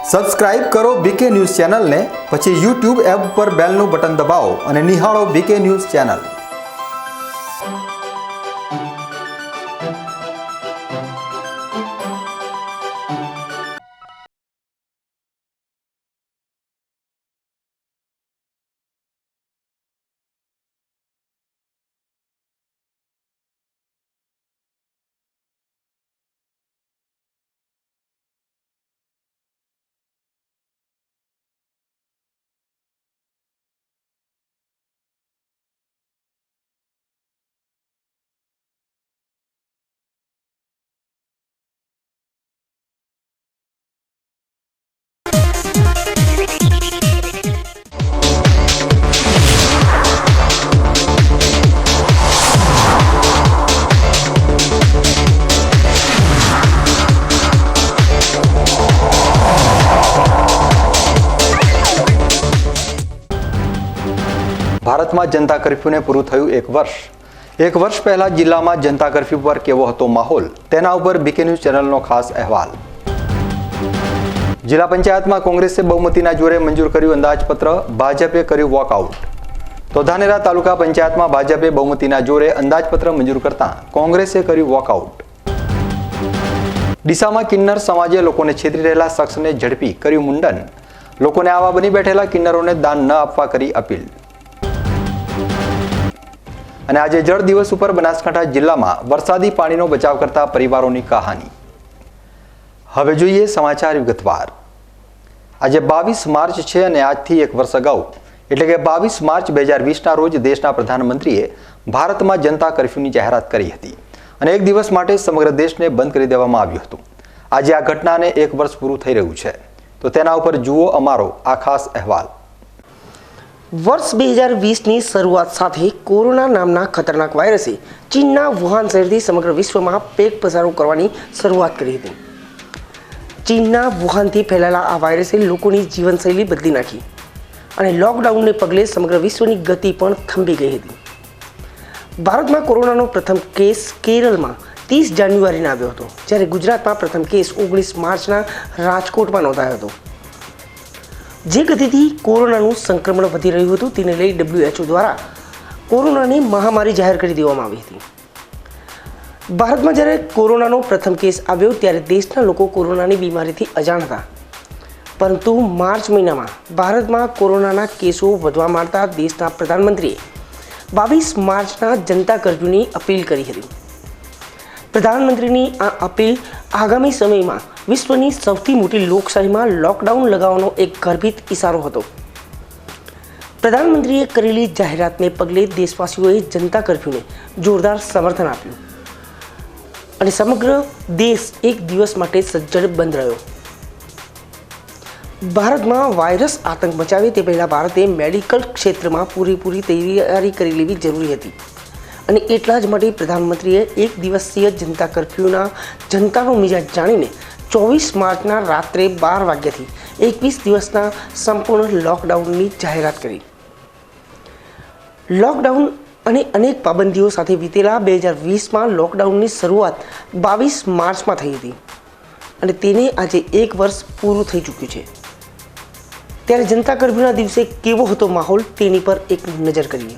Subscribe કરો બીકે news ચેનલને, પછી YouTube એપ પર બેલનું બટન દબાવો અને નિહાળો બીકે ન્યૂઝ ચેનલ। ભારતમાં જનતા કર્ફ્યુને પૂરું થયું એક વર્ષ પહેલા જિલ્લામાં જનતા કર્ફ્યુ પર કેવો હતો માહોલ, તેના ઉપર બીકે ન્યૂઝ ચેનલનો ખાસ અહેવાલ। જિલ્લા પંચાયતમાં કોંગ્રેસે બહુમતીના જોરે મંજૂર કર્યું અંદાજપત્ર, ભાજપે કર્યું વોકઆઉટ। તો ધાનેરા તાલુકા પંચાયતમાં ભાજપે બહુમતીના જોરે અંદાજપત્ર મંજૂર કરતા કોંગ્રેસે કર્યું વોકઆઉટ। ડીસામાં કિન્નર સમાજે લોકોને છેતરી રહેલા શખ્સને ઝડપી કર્યું મુંડન, લોકોને આવા બની બેઠેલા કિન્નરોને દાન ન આપવા કરી અપીલ। અને આજે જળ દિવસ ઉપર બનાસકાંઠા જિલ્લામાં વરસાદી પાણીનો બચાવ કરતા પરિવારોની કહાની। હવે જોઈએ સમાચાર વિગતવાર। આજે 22 માર્ચ છે અને આજથી એક વર્ષ અગાઉ એટલે કે 22 માર્ચ 2020ના રોજ દેશના પ્રધાનમંત્રીએ ભારતમાં જનતા કર્ફ્યુની જાહેરાત કરી હતી અને એક દિવસ માટે સમગ્ર દેશને બંધ કરી દેવામાં આવ્યું હતું। આજે આ ઘટનાને એક વર્ષ પૂરું થઈ રહ્યું છે, તો તેના ઉપર જુઓ અમારો આ ખાસ અહેવાલ। વર્ષ 2020ની શરૂઆત સાથે કોરોના નામના ખતરનાક વાયરસે ચીનના વુહાન શહેરથી સમગ્ર વિશ્વમાં પેગ પસારો કરવાની શરૂઆત કરી હતી। ચીનના વુહાનથી ફેલાયેલા આ વાયરસે લોકોની જીવનશૈલી બદલી નાખી અને લોકડાઉનને પગલે સમગ્ર વિશ્વની ગતિ પણ થંભી ગઈ હતી। ભારતમાં કોરોનાનો પ્રથમ કેસ કેરળમાં 30 જાન્યુઆરીના આવ્યો હતો, જ્યારે ગુજરાતમાં પ્રથમ કેસ 19 માર્ચના રાજકોટમાં નોંધાયો હતો। જે ગતિથી કોરોનાનું સંક્રમણ વધી રહ્યું હતું તેને લઈ WHO દ્વારા કોરોનાની મહામારી જાહેર કરી દેવામાં આવી હતી। ભારતમાં જ્યારે કોરોનાનો પ્રથમ કેસ આવ્યો ત્યારે દેશના લોકો કોરોનાની બીમારીથી અજાણ હતા, પરંતુ માર્ચ મહિનામાં ભારતમાં કોરોનાના કેસો વધવા માંડતા દેશના પ્રધાનમંત્રીએ 22 માર્ચના જનતા કર્ફ્યુની અપીલ કરી હતી। પ્રધાનમંત્રીની આ અપીલ આગામી સમયમાં વિશ્વની સૌથી મોટી લોકશાહીમાં લોકડાઉન લગાવવાનો એક ગર્ભિત ઇશારો હતો। પ્રધાનમંત્રીએ કરેલી જાહેરાતને પગલે દેશવાસીઓએ જનતા કર્ફ્યુને જોરદાર સમર્થન આપ્યું અને સમગ્ર દેશ એક દિવસ માટે સજ્જડ બંધ રહ્યો। ભારતમાં વાયરસ આતંક મચાવે તે પહેલાં ભારતે મેડિકલ ક્ષેત્રમાં પૂરેપૂરી તૈયારી કરી લેવી જરૂરી હતી અને એટલા જ માટે પ્રધાનમંત્રીએ એક દિવસીય જનતા કર્ફ્યુના જનતાનો મિજાજ જાણીને 24 માર્ચના રાત્રે 12 વાગ્યાથી 21 દિવસના સંપૂર્ણ લોકડાઉનની જાહેરાત કરી। લોકડાઉન અને અનેક પાબંદીઓ સાથે વીતેલા 2020માં લોકડાઉનની શરૂઆત 22 માર્ચમાં થઈ હતી અને તેને આજે એક વર્ષ પૂરું થઈ ચૂક્યું છે। ત્યારે જનતા કર્ફ્યુના દિવસે કેવો હતો માહોલ તેની પર એક નજર કરીએ।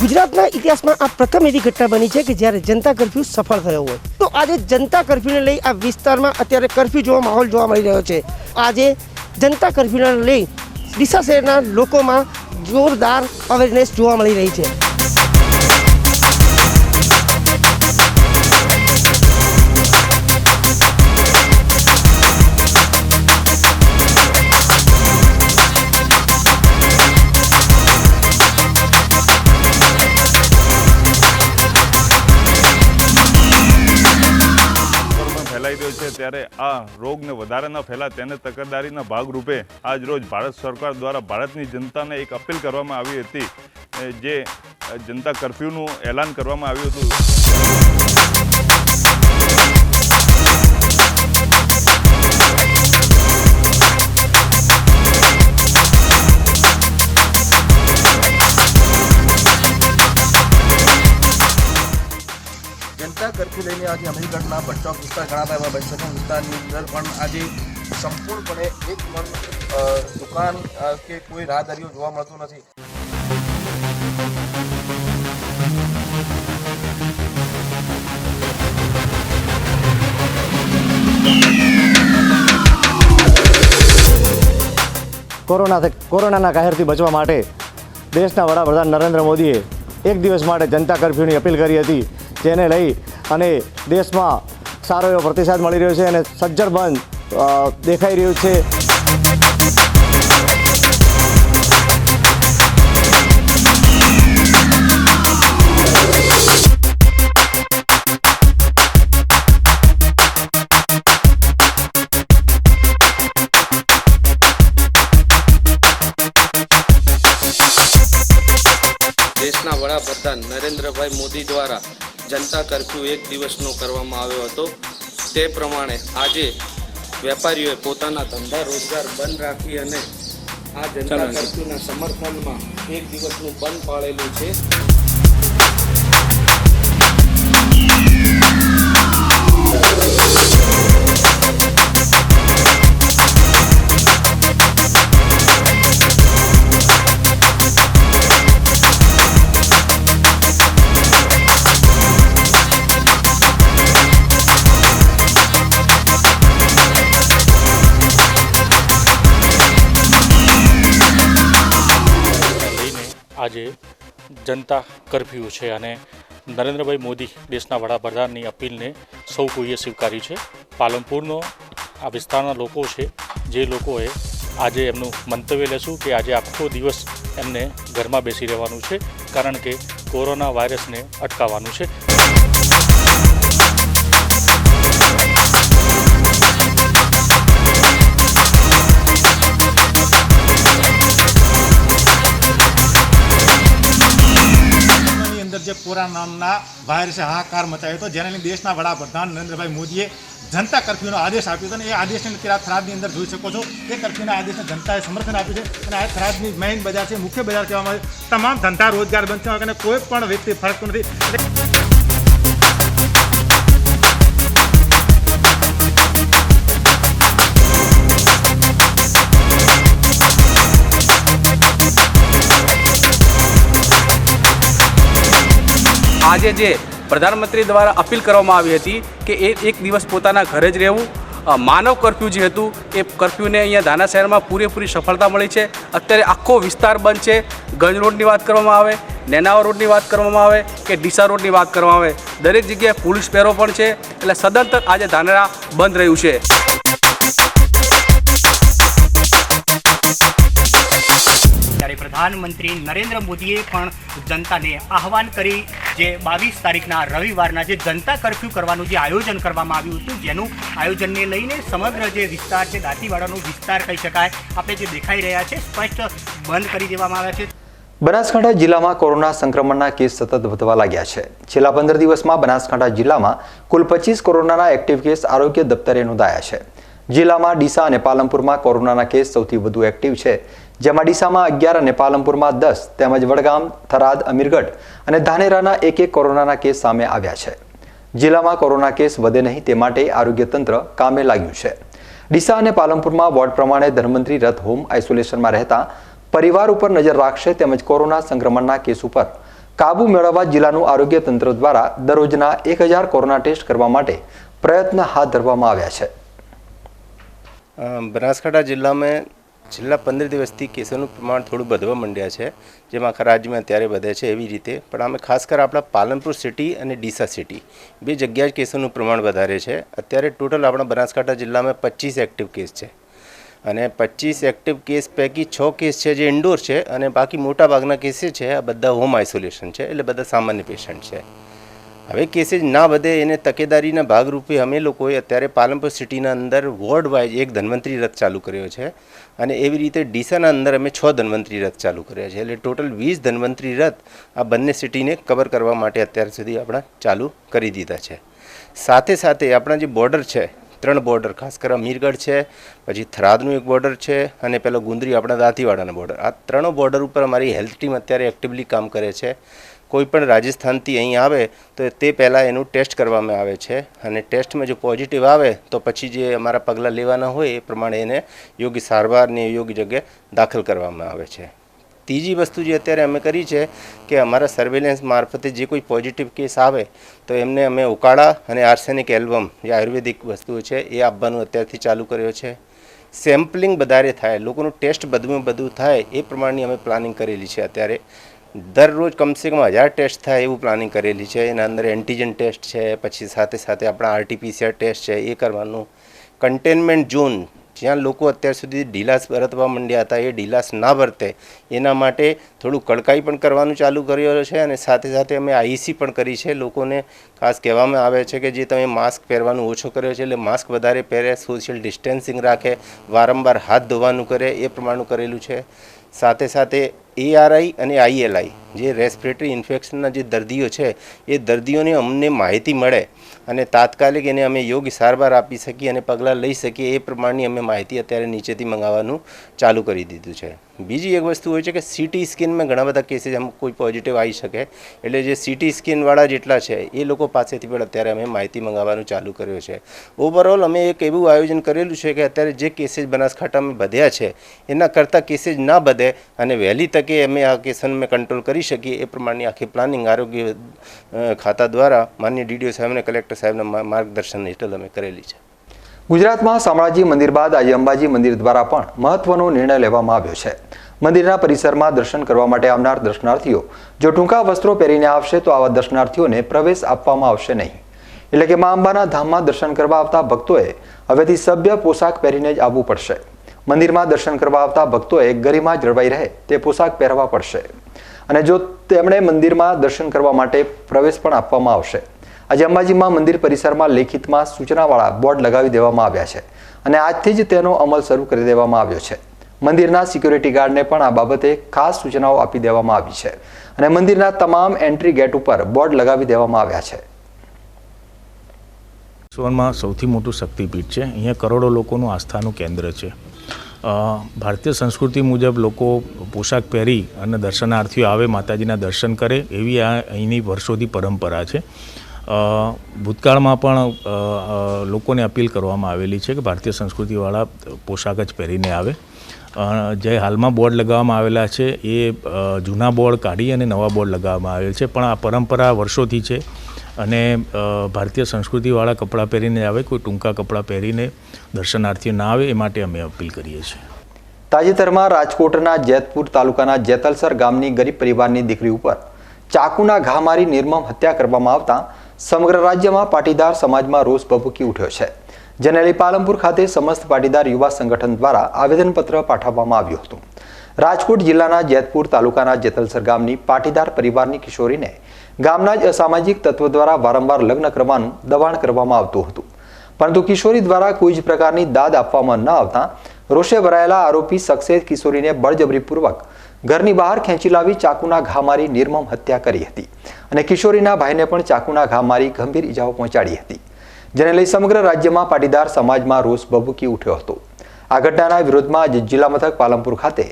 ગુજરાતના ઇતિહાસમાં આ પ્રથમ એવી ઘટના બની છે કે જ્યારે જનતા કર્ફ્યુ સફળ થયો હોય। તો આજે જનતા કર્ફ્યુને લઈ આ વિસ્તારમાં અત્યારે કર્ફ્યુ જેવો માહોલ જોવા મળી રહ્યો છે। આજે જનતા કર્ફ્યુને લઈ ડીસા શહેરના લોકોમાં જોરદાર અવેરનેસ જોવા મળી રહી છે. ફેલાઈ રહ્યો છે ત્યારે આ રોગને વધારે ન ફેલાય તેને તકેદારીના ભાગરૂપે આજ રોજ ભારત સરકાર દ્વારા ભારતની જનતાને એક અપીલ કરવામાં આવી હતી જે જનતા કર્ફ્યુનું એલાન કરવામાં આવ્યું હતું. જનતા કર્ફ્યુ લઈને આજે અમીરગઢના બટચોક વિસ્તાર ગણાતા એવા બનશોના વિસ્તારની અંદર પણ આજે સંપૂર્ણપણે એક પણ દુકાન કે કોઈ રાહદારીઓ જોવા મળતું નથી. કોરોનાના કહેરથી બચવા માટે દેશના વડાપ્રધાન નરેન્દ્ર મોદીએ એક દિવસ માટે જનતા કર્ફ્યુની અપીલ કરી હતી, જેને લઈ અને દેશમાં સારો એવો પ્રતિસાદ મળી રહ્યો છે અને સજ્જડ બંધ દેખાઈ રહ્યું છે. દેશના વડાપ્રધાન નરેન્દ્રભાઈ મોદી દ્વારા જનતા કર્ફ્યુ એક દિવસનો કરવામાં આવ્યો હતો. તે પ્રમાણે આજે વેપારીઓએ પોતાના ધંધા રોજગાર બંધ રાખી અને આ જનતા કર્ફ્યુના સમર્થનમાં એક દિવસનું બંધ પાળેલું છે. આજે જનતા કર્ફ્યુ છે અને નરેન્દ્રભાઈ મોદી દેશના વડાપ્રધાનની અપીલને સૌ કોઈએ સ્વીકારી છે. પાલનપુરનો આ વિસ્તારના લોકો છે જે લોકોએ આજે એમનું મંતવ્ય લેશું કે આજે આખો દિવસ એમને ઘરમાં બેસી રહેવાનું છે, કારણ કે કોરોના વાયરસને અટકાવવાનું છે. જે કોરોના નામના વાયરસે હાહાકાર મચાવ્યો હતો, જેને લઈને દેશના વડાપ્રધાન નરેન્દ્રભાઈ મોદીએ જનતા કર્ફ્યુનો આદેશ આપ્યો હતો અને એ આદેશને અત્યારે થરાદની અંદર જોઈ શકો છો. એ કર્ફ્યુના આદેશને જનતાએ સમર્થન આપ્યું છે અને આ થરાદની મેઇન બજાર છે, મુખ્ય બજાર કહેવામાં આવે છે. તમામ ધંધા રોજગાર બંધ છે અને કોઈ પણ વ્યક્તિ ફરકતું નથી. આજે જે પ્રધાનમંત્રી દ્વારા અપીલ કરવામાં આવી હતી કે એક દિવસ પોતાના ઘરે જ રહેવું, માનવ કર્ફ્યુ જે હતું એ કર્ફ્યુને અહીંયા ધાના શહેરમાં પૂરેપૂરી સફળતા મળી છે. અત્યારે આખો વિસ્તાર બંધ છે. ગંજ રોડની વાત કરવામાં આવે, નેનાવા રોડની વાત કરવામાં આવે કે ડીસા રોડની વાત કરવામાં આવે, દરેક જગ્યાએ પોલીસ પહેરો પણ છે. એટલે સદંતર આજે ધાનેરા બંધ રહ્યું છે. ત્યારે પ્રધાનમંત્રી નરેન્દ્ર મોદીએ પણ જનતાને આહવાન કરી જે 22 તારીખના રવિવારના જે જનતા કર્ફ્યુ કરવાનું જે આયોજન કરવામાં આવ્યું હતું, જેનું આયોજનને લઈને સમગ્ર જે વિસ્તાર છે, દાંતીવાડાનો વિસ્તાર કહી શકાય, આપણે જે દેખાઈ રહ્યા છે સ્પષ્ટ બંધ કરી દેવામાં આવ્યા છે. બનાસકાંઠા જિલ્લામાં કોરોના સંક્રમણના કેસ સતત વધવા લાગ્યા છે. છેલ્લા 15 દિવસમાં બનાસકાંઠા જિલ્લામાં કુલ 25 કોરોનાના એક્ટિવ કેસ આરોગ્ય દફતરે નોંધાયા છે. જિલ્લામાં ડીસા અને પાલનપુરમાં કોરોનાના કેસ સૌથી વધુ એક્ટિવ છે, જેમાં ડીસામાં 11 અને પાલનપુરમાં 10 તેમજ વડગામ, થરાદ, અમીરગઢ અને ધાનેરાના એક કોરોનાના કેસ સામે આવ્યા છે. જિલ્લામાં કોરોના કેસ વધે નહીં તે માટે આરોગ્ય તંત્ર કામે લાગ્યું છે. ડીસા અને પાલનપુરમાં વોર્ડ પ્રમાણે ધન્વંતરી રથ હોમ આઇસોલેશનમાં રહેતા પરિવાર ઉપર નજર રાખશે, તેમજ કોરોના સંક્રમણના કેસ ઉપર કાબુ મેળવવા જિલ્લાનું આરોગ્ય તંત્ર દ્વારા દરરોજના 1000 કોરોના ટેસ્ટ કરવા માટે પ્રયત્ન હાથ ધરવામાં આવ્યા છે. बनासकांठा जिला में છેલ્લા 15 દિવસથી કેસોનું પ્રમાણ થોડું વધવા માંડ્યા છે, જેમાં આખા રાજ્યમાં અત્યારે વધે છે એવી રીતે, પણ અમે ખાસ કરી આપણા પાલનપુર સિટી અને ડીસા સિટી બે જગ્યાએ કેસોનું પ્રમાણ વધારે છે. અત્યારે ટોટલ આપણા બનાસકાંઠા જિલ્લામાં 25 એક્ટિવ કેસ છે અને 25 એક્ટિવ કેસ પૈકી 6 કેસ છે જે ઇન્ડોર છે અને બાકી મોટાભાગના કેસીસ છે આ બધા હોમ આઇસોલેશન છે, એટલે બધા સામાન્ય પેશન્ટ છે. હવે કેસીસ ના વધે એને તકેદારીના ભાગરૂપે અમે લોકોએ અત્યારે પાલનપુર સિટીના અંદર વોર્ડ વાઇઝ એક ધન્વંતરી રથ ચાલુ કર્યો છે અને એવી રીતે ડીસાના અંદર અમે 6 ધન્વંતરી રથ ચાલુ કર્યા છે, એટલે ટોટલ 20 ધન્વંતરી રથ આ બંને સિટીને કવર કરવા માટે અત્યાર સુધી આપણા ચાલુ કરી દીધા છે. સાથે સાથે આપણા જે બોર્ડર છે, 3 બોર્ડર, ખાસ કરી અમીરગઢ છે, પછી થરાદનું એક બોર્ડર છે અને પેલો ગુંદરી આપણા દાંતીવાડાના બોર્ડર, આ 3 બોર્ડર ઉપર અમારી હેલ્થ ટીમ અત્યારે એક્ટિવલી કામ કરે છે. કોઈ પણ રાજસ્થાનથી અહીં આવે તો તે પહેલાં એનું ટેસ્ટ કરવામાં આવે છે અને ટેસ્ટમાં જો પોઝિટિવ આવે તો પછી જે અમારા પગલાં લેવાના હોય એ પ્રમાણે એને યોગ્ય સારવારને યોગ્ય જગ્યાએ દાખલ કરવામાં આવે છે. ત્રીજી વસ્તુ જે અત્યારે અમે કરી છે કે અમારા સર્વેલન્સ મારફતે જે કોઈ પોઝિટિવ કેસ આવે તો એમને અમે ઉકાળા અને આર્સેનિક એલ્બમ જે આયુર્વેદિક વસ્તુઓ છે એ આપવાનું અત્યારથી ચાલુ કર્યો છે. સેમ્પલિંગ વધારે થાય, લોકોનું ટેસ્ટ બધું થાય એ પ્રમાણની અમે પ્લાનિંગ કરેલી છે. અત્યારે દરરોજ કમસે કમ 1000 ટેસ્ટ થાય એવું પ્લાનિંગ કરેલી છે. એના અંદર એન્ટીજન ટેસ્ટ છે, પછી સાથે સાથે આપણા RT-PCR ટેસ્ટ છે એ કરવાનું. કન્ટેનમેન્ટ ઝોન જ્યાં લોકો અત્યાર સુધી ઢીલાસ બરતવા માંડ્યા હતા એ ઢીલાસ ના વર્તે એના માટે થોડું કડકાઈ પણ કરવાનું ચાલુ કર્યું છે અને સાથે સાથે અમે IEC પણ કરી છે. લોકોને ખાસ કહેવામાં આવે છે કે જે તમે માસ્ક પહેરવાનું ઓછો કર્યો છે એટલે માસ્ક વધારે પહેરે, સોશિયલ ડિસ્ટન્સિંગ રાખે, વારંવાર હાથ ધોવાનું કરે એ પ્રમાણનું કરેલું છે. સાથે સાથે ARI અને ILI જે રેસ્પિરેટરી ઇન્ફેક્શનના જે દર્દીઓ છે એ દર્દીઓને અમને માહિતી મળે અને તાત્કાલિક એને અમે યોગ્ય સારવાર આપી શકીએ અને પગલાં લઈ શકીએ એ પ્રમાણની અમે માહિતી અત્યારે નીચેથી મંગાવવાનું ચાલુ કરી દીધું છે. બીજી એક વસ્તુ હોય છે કે CT સ્કેનમાં ઘણા બધા કેસીસ આમ કોઈ પોઝિટિવ આવી શકે, એટલે જે CT સ્કેનવાળા જેટલા છે એ લોકો પાસેથી પણ અત્યારે અમે માહિતી મંગાવવાનું ચાલુ કર્યો છે. ઓવરઓલ અમે એક એવું આયોજન કરેલું છે કે અત્યારે જે કેસીસ બનાસકાંઠામાં વધ્યા છે એના કરતાં કેસીસ ના વધે અને વહેલી તકે અમે આ કેસને કંટ્રોલ કરી શકીએ એ પ્રમાણની આખી પ્લાનિંગ આરોગ્ય ખાતા દ્વારા માનનીય DDO સાહેબ અને કલેક્ટર સાહેબના માર્ગદર્શન હેઠળ અમે કરેલી છે. ગુજરાતમાં શામળાજી મંદિર બાદ આજે અંબાજી મંદિર દ્વારા પણ મહત્વનો નિર્ણય લેવામાં આવ્યો છે. મંદિરના પરિસરમાં દર્શન કરવા માટે આવનાર દર્શનાર્થીઓ જો ટૂંકા વસ્ત્રો પહેરીને આવશે તો આવા દર્શનાર્થીઓને પ્રવેશ આપવામાં આવશે નહીં. એટલે કે મા અંબાના ધામમાં દર્શન કરવા આવતા ભક્તોએ હવેથી સભ્ય પોશાક પહેરીને જ આવવું પડશે. મંદિરમાં દર્શન કરવા આવતા ભક્તોએ ગરિમા જળવાઈ રહે તે પોશાક પહેરવા પડશે અને જો તેમણે મંદિરમાં દર્શન કરવા માટે પ્રવેશ પણ આપવામાં આવશે. આજે અંબાજીમાં મંદિર પરિસરમાં લેખિતમાં સૂચનાવાળા બોર્ડ લગાવી દેવામાં આવ્યા છે અને આજથી જ તેનો અમલ શરૂ કરી દેવામાં આવ્યો છે. મંદિરના સિક્યુરિટી ગાર્ડને પણ આ બાબતે ખાસ સૂચનાઓ આપી દેવામાં આવી છે અને મંદિરના તમામ એન્ટ્રી ગેટ ઉપર બોર્ડ લગાવી દેવામાં આવ્યા છે. વિશ્વમાં સૌથી મોટું શક્તિપીઠ છે. અહીંયા કરોડો લોકોનું આસ્થાનું કેન્દ્ર છે. ભારતીય સંસ્કૃતિ મુજબ લોકો પોશાક પહેરી અને દર્શનાર્થીઓ આવે, માતાજીના દર્શન કરે એવી આ અહીંની વર્ષોથી પરંપરા છે. ભૂતકાળમાં પણ લોકોને અપીલ કરવામાં આવેલી છે કે ભારતીય સંસ્કૃતિવાળા પોશાક જ પહેરીને આવે. જે હાલમાં બોર્ડ લગાવવામાં આવેલા છે એ જૂના બોર્ડ કાઢી અને નવા બોર્ડ લગાવવામાં આવેલ છે, પણ આ પરંપરા વર્ષોથી છે અને ભારતીય સંસ્કૃતિવાળા કપડાં પહેરીને આવે, કોઈ ટૂંકા કપડાં પહેરીને દર્શનાર્થીઓ ના આવે એ માટે અમે અપીલ કરીએ છીએ. તાજેતરમાં રાજકોટના જેતપુર તાલુકાના જેતલસર ગામની ગરીબ પરિવારની દીકરી ઉપર ચાકુના ઘા મારી નિર્મમ હત્યા કરવામાં આવતા સમગ્ર રાજ્યમાં પાટીદાર સમાજમાં રોષ ભભૂકી ઉઠ્યો છે. જેને લઈ પાલનપુર ખાતે સમસ્ત પાટીદાર યુવા સંગઠન દ્વારા આવેદનપત્ર પાઠવવામાં આવ્યું હતું. રાજકોટ જિલ્લાના જેતપુર તાલુકાના જેતલસર ગામની પાટીદાર પરિવારની કિશોરીને ગામના જ અસામાજિક તત્વો દ્વારા વારંવાર લગ્ન કરવાનું દબાણ કરવામાં આવતું હતું, પરંતુ કિશોરી દ્વારા કોઈ જ પ્રકારની દાદ આપવામાં ન આવતા રોષે ભરાયેલા આરોપી શખ્સે કિશોરીને બળજબરીપૂર્વક ઘરની બહાર ખેંચી લાવી ચાકુના ઘા મારી નિર્મમ હત્યા કરી હતી અને કિશોરીના ભાઈને પણ ચાકુના ઘા મારી ગંભીર ઇજાઓ પહોંચાડી હતી. જેને લઈ સમગ્ર રાજ્યમાં પાટીદાર સમાજમાં રોષ ભભૂકી ઉઠ્યો હતો. આ ઘટનાના વિરોધમાં આજે જિલ્લા મથક પાલનપુર ખાતે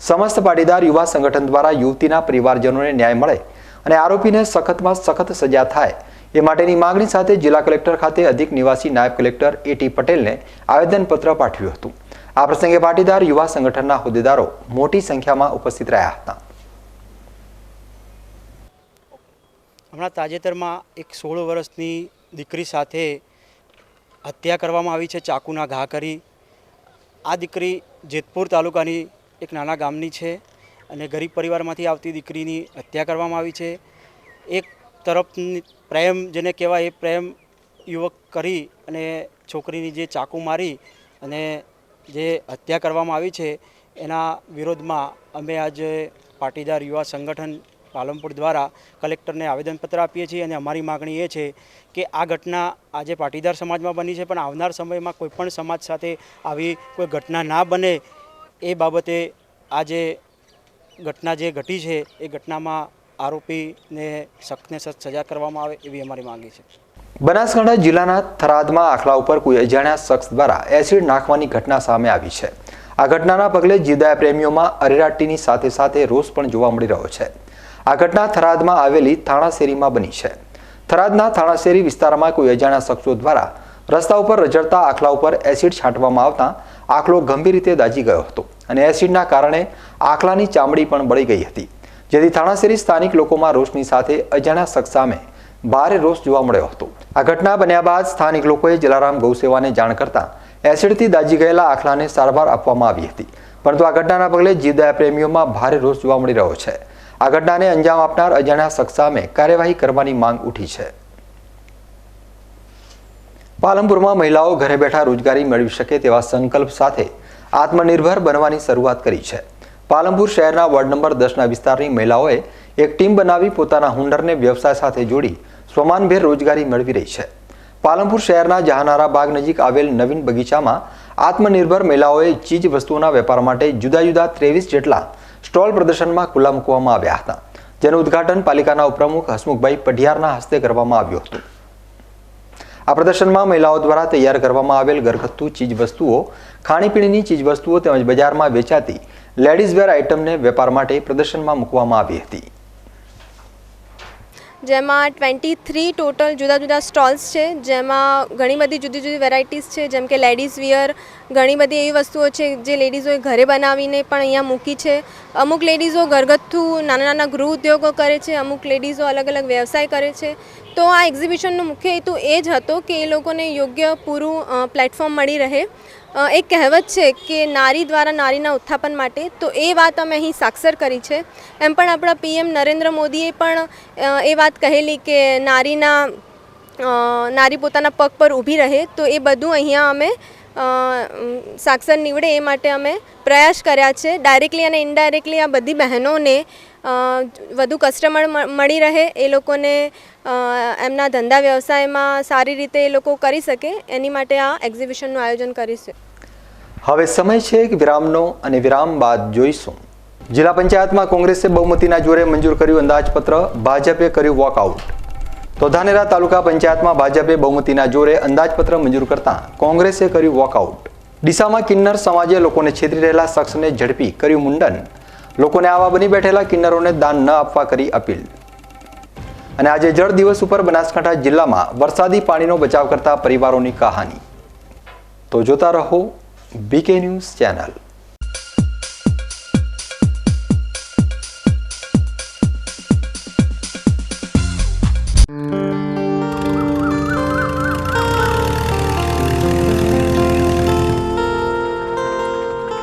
સમસ્ત પાટીદાર યુવા સંગઠન દ્વારા યુવતીના પરિવારજનોને ન્યાય મળે અને આરોપીને સખતમાં સખત સજા થાય એ માટેની માંગણી સાથે જિલ્લા કલેક્ટર ખાતે અધિક નિવાસી નાયબ કલેક્ટર A.T. પટેલને આવેદનપત્ર પાઠવ્યું હતું. આ પ્રસંગે પાટીદાર યુવા સંગઠનના હોદ્દેદારો મોટી સંખ્યામાં ઉપસ્થિત રહ્યા હતા. હમણાં તાજેતરમાં એક 16 વર્ષની દીકરી સાથે હત્યા કરવામાં આવી છે, ચાકુના ઘા કરી. આ દીકરી જેતપુર તાલુકાની એક નાના ગામની છે અને ગરીબ પરિવારમાંથી આવતી દીકરીની હત્યા કરવામાં આવી છે. એક તરફ પ્રેમ જેને કહેવાય એ પ્રેમ યુવક કરી અને છોકરીની જે ચાકુ મારી અને જે હત્યા કરવામાં આવી છે એના વિરોધમાં અમે આજે પાટીદાર યુવા સંગઠન પાલનપુર દ્વારા કલેક્ટરને આવેદનપત્ર આપીએ છીએ અને અમારી માગણી એ છે કે આ ઘટના આજે પાટીદાર સમાજમાં બની છે, પણ આવનાર સમયમાં કોઈપણ સમાજ સાથે આવી કોઈ ઘટના ના બને એ બાબતે આ જે ઘટના જે ઘટી છે એ ઘટનામાં આરોપીને સખ્તને સખ્ત સજા કરવામાં આવે એવી અમારી માંગણી છે. બનાસકાંઠા જિલ્લાના થરાદમાં આખલા ઉપર કોઈ અજાણ્યા શખ્સ દ્વારા એસિડ નાખવાની ઘટના સામે આવી છે. આ ઘટનાના પગલે જીવદયા પ્રેમીઓમાં અરેરાટીની સાથે સાથે રોષ પણ જોવા મળી રહ્યો છે. આ ઘટના થરાદમાં આવેલી થાણાશેરીમાં બની છે. થરાદના થાણાશેરી વિસ્તારમાં કોઈ અજાણ્યા શખ્સો દ્વારા રસ્તા ઉપર રઝળતા આખલા ઉપર એસિડ છાંટવામાં આવતા આખલો ગંભીર રીતે દાઝી ગયો હતો અને એસિડના કારણે આખલાની ચામડી પણ બળી ગઈ હતી, જેથી થાણાશેરી સ્થાનિક લોકોમાં રોષની સાથે અજાણ્યા શખ્સ સામે ભારે રોષ જોવા મળ્યો હતો. આ ઘટના બન્યા બાદ સ્થાનિક લોકોએ જલારામ ગૌસેવાને જાણ કરતા એસિડથી દાઝી ગયેલા આખલાને સારવાર આપવામાં આવી હતી, પરંતુ આ ઘટનાના પગલે જીવદયા પ્રેમીઓમાં ભારે રોષ જોવા મળી રહ્યો છે. આ ઘટનાને અંજામ આપનાર અજાણ્યા શખ્સ સામે કાર્યવાહી કરવાની માંગ ઉઠી છે. પાલનપુરમાં મહિલાઓ ઘરે બેઠા રોજગારી મેળવી શકે તેવા સંકલ્પ સાથે આત્મનિર્ભર બનવાની શરૂઆત કરી છે. પાલનપુર શહેરના વોર્ડ નંબર 10ના વિસ્તારની મહિલાઓએ એક ટીમ બનાવી પોતાના હુનરને વ્યવસાય સાથે જોડી સ્વમાનભેર રોજગારી મેળવી રહી છે. પાલનપુર શહેરના જહાનારા બાગ નજીક આવેલ નવીન બગીચામાં આત્મનિર્ભર મહિલાઓએ ચીજ વસ્તુઓના વેપાર માટે જુદા જુદા 23 જેટલા સ્ટોલ પ્રદર્શનમાં ખુલ્લા મૂકવામાં આવ્યા હતા, જેનું ઉદ્ઘાટન પાલિકાના ઉપપ્રમુખ હસમુખભાઈ પઢિયારના હસ્તે કરવામાં આવ્યું હતું. આ પ્રદર્શનમાં મહિલાઓ દ્વારા તૈયાર કરવામાં આવેલ ઘરગથ્થુ ચીજ વસ્તુઓ, ખાણીપીણીની ચીજ વસ્તુઓ તેમજ બજારમાં વેચાતી લેડીઝ વેર આઇટમને વેપાર માટે પ્રદર્શનમાં મૂકવામાં આવી હતી. જેમાં 23 ટોટલ જુદા જુદા સ્ટોલ્સ છે, જેમાં ઘણી બધી જુદી જુદી વેરાયટીઝ છે, જેમ કે લેડીઝ વિયર, ઘણી બધી એવી વસ્તુઓ છે જે લેડીઝોએ ઘરે બનાવીને પણ અહીંયા મૂકી છે. અમુક લેડીઝો ઘરગથ્થુ નાના નાના ગૃહ ઉદ્યોગો કરે છે, અમુક લેડીઝો અલગ અલગ વ્યવસાય કરે છે. તો આ એક્ઝિબિશનનો મુખ્ય હેતુ એ જ હતો કે એ લોકોને યોગ્ય પૂરું પ્લેટફોર્મ મળી રહે. એક કહેવત છે કે નારી દ્વારા નારીના ઉત્થાપન માટે, તો એ વાત અમે અહીં સાક્ષર કરી છે. એમ પણ આપણા PM નરેન્દ્ર મોદીએ પણ એ વાત કહેલી કે નારી પોતાના પગ પર ઊભી રહે, તો એ બધું અહીંયા અમે સાક્ષર નીવડે એ માટે અમે પ્રયાસ કર્યા છે. ડાયરેક્ટલી અને ઇનડાયરેક્ટલી આ બધી બહેનોને વધુ કસ્ટમર મળી રહે, એ લોકોને એમના ધંધા વ્યવસાયમાં સારી રીતે એ લોકો કરી શકે, એની માટે આ એક્ઝિબિશનનું આયોજન કરીશું. હવે સમય છે એક વિરામનો અને વિરામ બાદ જોઈશું. જિલ્લા પંચાયતમાં કોંગ્રેસે બહુમતીના જોરે મંજૂર કર્યું અંદાજપત્ર, ભાજપે કર્યું વોકઆઉટ. તો ધાનેરા તાલુકા પંચાયતમાં ભાજપે બહુમતીના જોરે અંદાજપત્ર મંજૂર કરતા કોંગ્રેસે કર્યું વોકઆઉટ. ડીસામાં કિન્નર સમાજે લોકોને છેતરી રહેલા શખ્સને ઝડપી કર્યું મુંડન. લોકોને આવા બની બેઠેલા કિન્નરોને દાન ન આપવા કરી અપીલ. અને આજે જળ દિવસ ઉપર બનાસકાંઠા જિલ્લામાં વરસાદી પાણીનો બચાવ કરતા પરિવારોની કહાની. તો જોતા રહો BK ન્યૂઝ ચેનલ.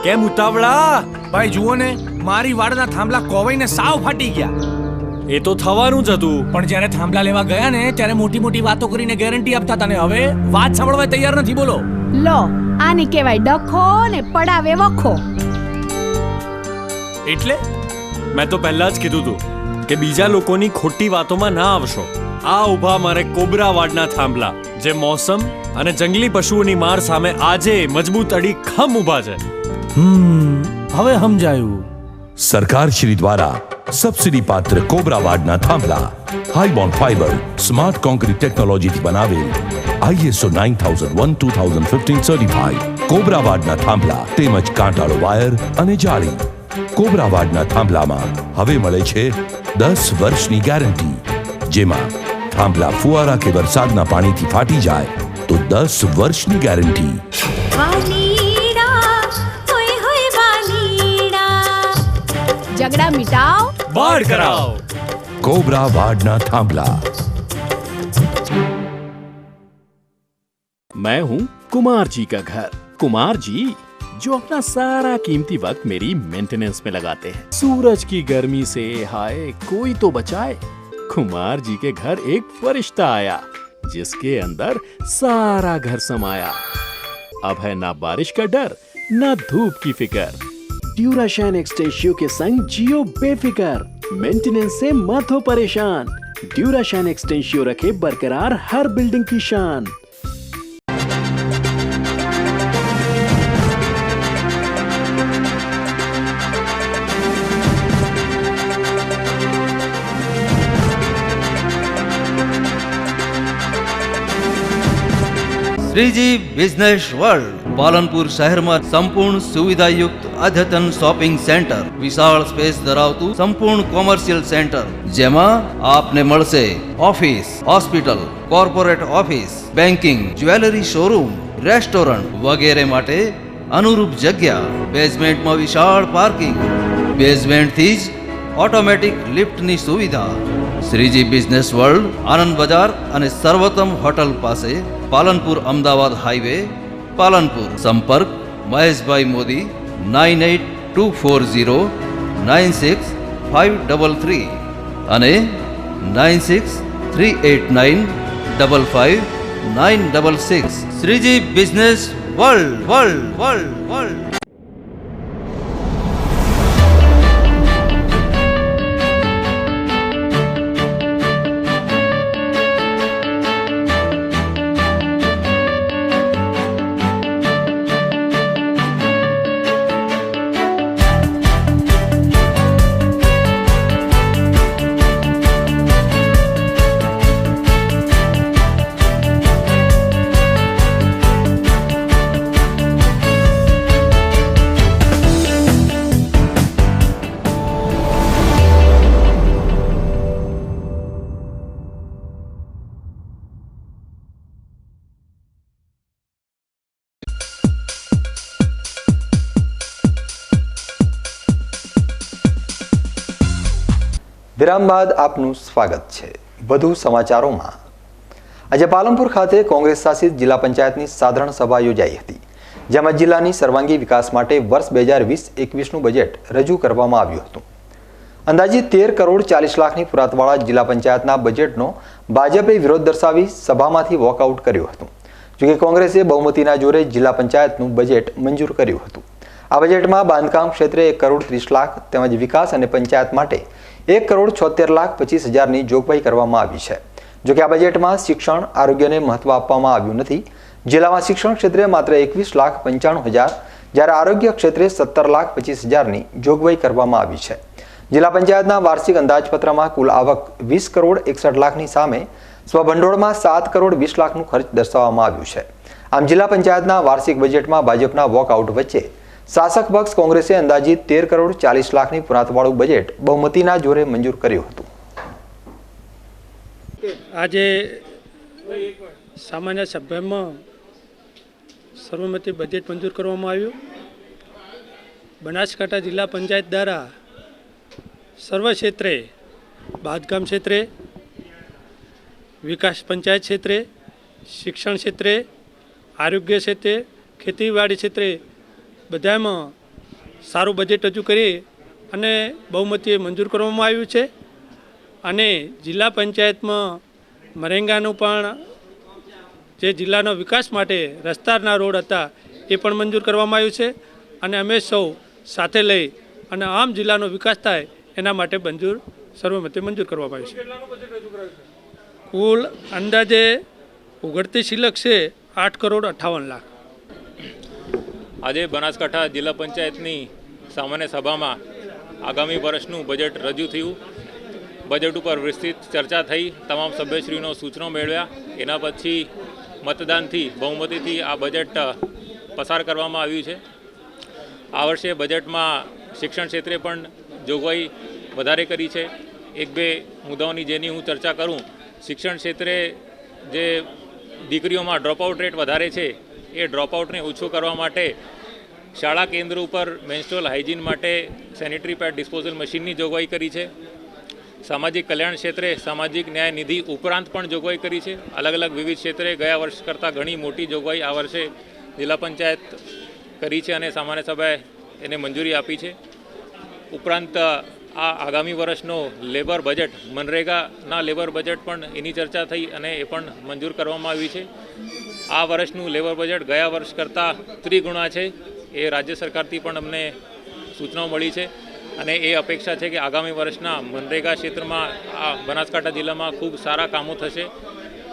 કેમ ઉતાવળા? ભાઈ જુઓ ને, મારી વાડના થાંભલા કોવાઈને સાવ ફાટી ગયા. એ તો થવાનું જ હતું, પણ જ્યારે થાંભલા લેવા ગયા ને ત્યારે મોટી મોટી વાતો કરીને ગેરંટી આપતા હતા ને હવે વાત સાંભળવા તૈયાર નથી. બોલો લો, આને કહેવાય ડખો ને પડાવે વખો. એટલે મેં તો પહેલા જ કીધું હતું કે બીજા લોકોની ખોટી વાતોમાં ના આવશો. આ ઊભા મારે કોબરા વાડના થાંભલા, જે મોસમ અને જંગલી પશુઓની માર સામે આજે મજબૂત અડીખમ ઊભા છે. હવે સમજાયું. સરકાર શ્રી દ્વારા સબસિડી પાત્ર કોબરા વાડના થાંભલા high bond fibre smart concrete ટેકનોલોજીથી બનાવેલ ISO 9001:2015 સર્ટિફાઈડ કોબરા વાડના થાંભલા તેમજ કાંટાળો વાયર અને જાળી. કોબરા વાડના થાંભલામાં હવે મળે છે 10 વર્ષની ગેરંટી, જેમાં થાંભલા ફુવારા કે વરસાદના પાણીથી ફાટી જાય તો 10 વર્ષની ગેરંટી. झगड़ा मिटाओ, बाढ़ कराओ. कोबरा वाडना थांभला. मैं हूं कुमार जी का घर. कुमार जी जो अपना सारा कीमती वक्त मेरी मेंटेनेंस में लगाते हैं। सूरज की गर्मी से हाय कोई तो बचाए। कुमार जी के घर एक फरिश्ता आया जिसके अंदर सारा घर समाया। अब है ना बारिश का डर ना धूप की फिकर। ड्यूराशाइन एक्सटेंशियो के संग जियो बेफिकर। मेंटेनेंस से मत हो परेशान। ड्यूराशाइन एक्सटेंशियो रखे बरकरार हर बिल्डिंग की शान। શ્રીજી બિઝનેસ વર્લ્ડ પાલનપુર શહેરમાં સંપૂર્ણ સુવિધાયુક્ત અદ્યતન શોપિંગ સેન્ટર, વિશાળ સ્પેસ ધરાવતું સંપૂર્ણ કોમર્શિયલ સેન્ટર, જેમાં આપને મળશે office, hospital, corporate office, banking, jewellery showroom, restaurant વગેરે માટે અનુરૂપ જગ્યા, બેઝમેન્ટમાં વિશાળ પાર્કિંગ, બેઝમેન્ટથી જ ઓટોમેટિક લિફ્ટની સુવિધા। શ્રીજી બિઝનેસ વર્લ્ડ આનંદ બજાર અને સર્વોત્તમ હોટલ પાસે, પાલનપુર અમદાવાદ હાઈવે, પાલનપુર। સંપર્ક મહેશભાઈ મોદી 9824096533 અને 9638955966। Shriji business world. વિરામ બાદ આપનું સ્વાગત છે। વધુ સમાચારોમાં આજે પાલનપુર ખાતે કોંગ્રેસ શાસિત જિલ્લા પંચાયતની સાધારણ સભા યોજાઈ હતી, જેમાં જિલ્લાની સર્વાંગી વિકાસ માટે વર્ષ 2020-21નું બજેટ રજૂ કરવામાં આવ્યું હતું। અંદાજિત 13 કરોડ 40 લાખની પુરાતવાળા જિલ્લા પંચાયતના બજેટનો ભાજપે વિરોધ દર્શાવી સભામાંથી વોકઆઉટ કર્યું હતું, જોકે કોંગ્રેસે બહુમતીના જોરે જિલ્લા પંચાયતનું બજેટ મંજૂર કર્યું હતું। આ બજેટમાં બાંધકામ ક્ષેત્રે 1 કરોડ 30 લાખ તેમજ વિકાસ અને પંચાયત માટે 1 કરોડ 76,25,000ની જોગવાઈ કરવામાં આવી છે। જોકે આ બજેટમાં શિક્ષણ આરોગ્યને મહત્વ આપવામાં આવ્યું નથી। જિલ્લામાં શિક્ષણ ક્ષેત્રે માત્ર 21,95,000 જ્યારે આરોગ્ય ક્ષેત્રે 17,25,000ની જોગવાઈ કરવામાં આવી છે। જિલ્લા પંચાયતના વાર્ષિક અંદાજપત્રમાં કુલ આવક 20 કરોડ 61 લાખની સામે સ્વભંડોળમાં 7 કરોડ 20 લાખનું ખર્ચ દર્શાવવામાં આવ્યું છે। આમ જિલ્લા પંચાયતના વાર્ષિક બજેટમાં ભાજપના વોકઆઉટ વચ્ચે શાસક પક્ષ કોંગ્રેસે અંદાજિત 13 કરોડ 40 લાખની પુરાતવાળું બજેટ બહુમતીના જોરે મંજૂર કર્યું હતું। આજે સામાન્ય સભામાં સર્વમતે બજેટ મંજૂર કરવામાં આવ્યું। બનાસકાંઠા જિલ્લા પંચાયત દ્વારા સર્વ ક્ષેત્રે, બાંધકામ ક્ષેત્રે, વિકાસ પંચાયત ક્ષેત્રે, શિક્ષણ ક્ષેત્રે, આરોગ્ય ક્ષેત્રે, ખેતીવાડી ક્ષેત્રે બધામાં સારું બજેટ રજૂ કરી અને બહુમતીએ મંજૂર કરવામાં આવ્યું છે। અને જિલ્લા પંચાયતમાં મરેંગાનું પણ જે જિલ્લાનો વિકાસ માટે રસ્તાના રોડ હતા એ પણ મંજૂર કરવામાં આવ્યું છે। અને અમે સૌ સાથે લઈ અને આમ જિલ્લાનો વિકાસ થાય એના માટે સર્વમતે મંજૂર કરવામાં આવ્યું છે। કુલ અંદાજે ઉઘડતી શિલક છે 8 કરોડ 58 લાખ। આજે બનાસકાંઠા જિલ્લા પંચાયતની સામાન્ય સભામાં આગામી વર્ષનું બજેટ રજૂ થયું। બજેટ ઉપર વિસ્તૃત ચર્ચા થઈ, તમામ સભ્યશ્રીનો સૂચનો મેળવ્યા। એના પછી મતદાનથી બહુમતીથી આ બજેટ પસાર કરવામાં આવ્યું છે। આ વર્ષે બજેટમાં શિક્ષણ ક્ષેત્રે પણ જોગવાઈ વધારે કરી છે। 1-2 મુદ્દાઓની જેની હું ચર્ચા કરું, શિક્ષણ ક્ષેત્રે જે દીકરીઓમાં ડ્રોપઆઉટ રેટ વધારે છે એ ડ્રોપઆઉટને ઓછું કરવા માટે શાળા કેન્દ્ર ઉપર મેન્સ્ટ્રુઅલ હાઇજીન માટે સેનિટરી પેડ ડિસ્પોઝલ મશીનની જોગવાઈ કરી છે। સામાજિક કલ્યાણ ક્ષેત્રે સામાજિક ન્યાય નિધિ ઉપરાંત પણ જોગવાઈ કરી છે। અલગ અલગ વિવિધ ક્ષેત્રે ગયા વર્ષ કરતાં ઘણી મોટી જોગવાઈ આ વર્ષે જિલ્લા પંચાયત કરી છે અને સામાન્ય સભાએ એને મંજૂરી આપી છે. ઉપરાંત આ આગામી વર્ષનો લેબર બજેટ, મનરેગાના લેબર બજેટ પણ એની ચર્ચા થઈ અને એ પણ મંજૂર કરવામાં આવી છે. આ વર્ષનું લેબર બજેટ ગયા વર્ષ કરતાં ત્રિગુણા છે એ રાજ્ય સરકારથી પણ અમને સૂચનાઓ મળી છે અને એ અપેક્ષા છે કે આગામી વર્ષના મનરેગા ક્ષેત્રમાં આ બનાસકાંઠા જિલ્લામાં ખૂબ સારા કામો થશે.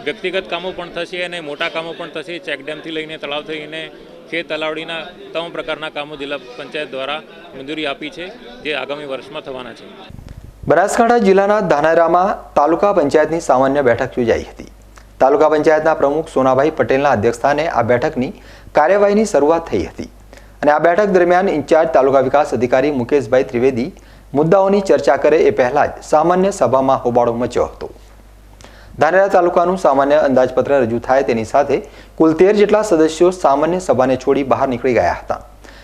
વ્યક્તિગત કામો પણ થશે અને મોટા કામો પણ થશે. ચેકડેમથી લઈને તળાવ થઈને ખેત તલાવડીના તમામ પ્રકારના કામો જિલ્લા પંચાયત દ્વારા મંજૂરી આપી છે, જે આગામી વર્ષમાં થવાના છે. બનાસકાંઠા જિલ્લાના ધાનેરામાં તાલુકા પંચાયતની સામાન્ય બેઠક યોજાઈ હતી. તાલુકા પંચાયતના પ્રમુખ સોનાભાઈ પટેલના અધ્યક્ષસ્થાને આ બેઠકની કાર્યવાહીની શરૂઆત થઈ હતી અને આ બેઠક દરમિયાન ઇન્ચાર્જ તાલુકા વિકાસ અધિકારી મુકેશભાઈ ત્રિવેદી મુદ્દાઓની ચર્ચા કરે એ પહેલા જ સામાન્ય સભામાં હોબાળો મચ્યો હતો. ધાનેરા તાલુકાનું સામાન્ય અંદાજપત્ર રજૂ થાય તેની સાથે કુલ 13 જેટલા સદસ્યો સામાન્ય સભાને છોડી બહાર નીકળી ગયા હતા.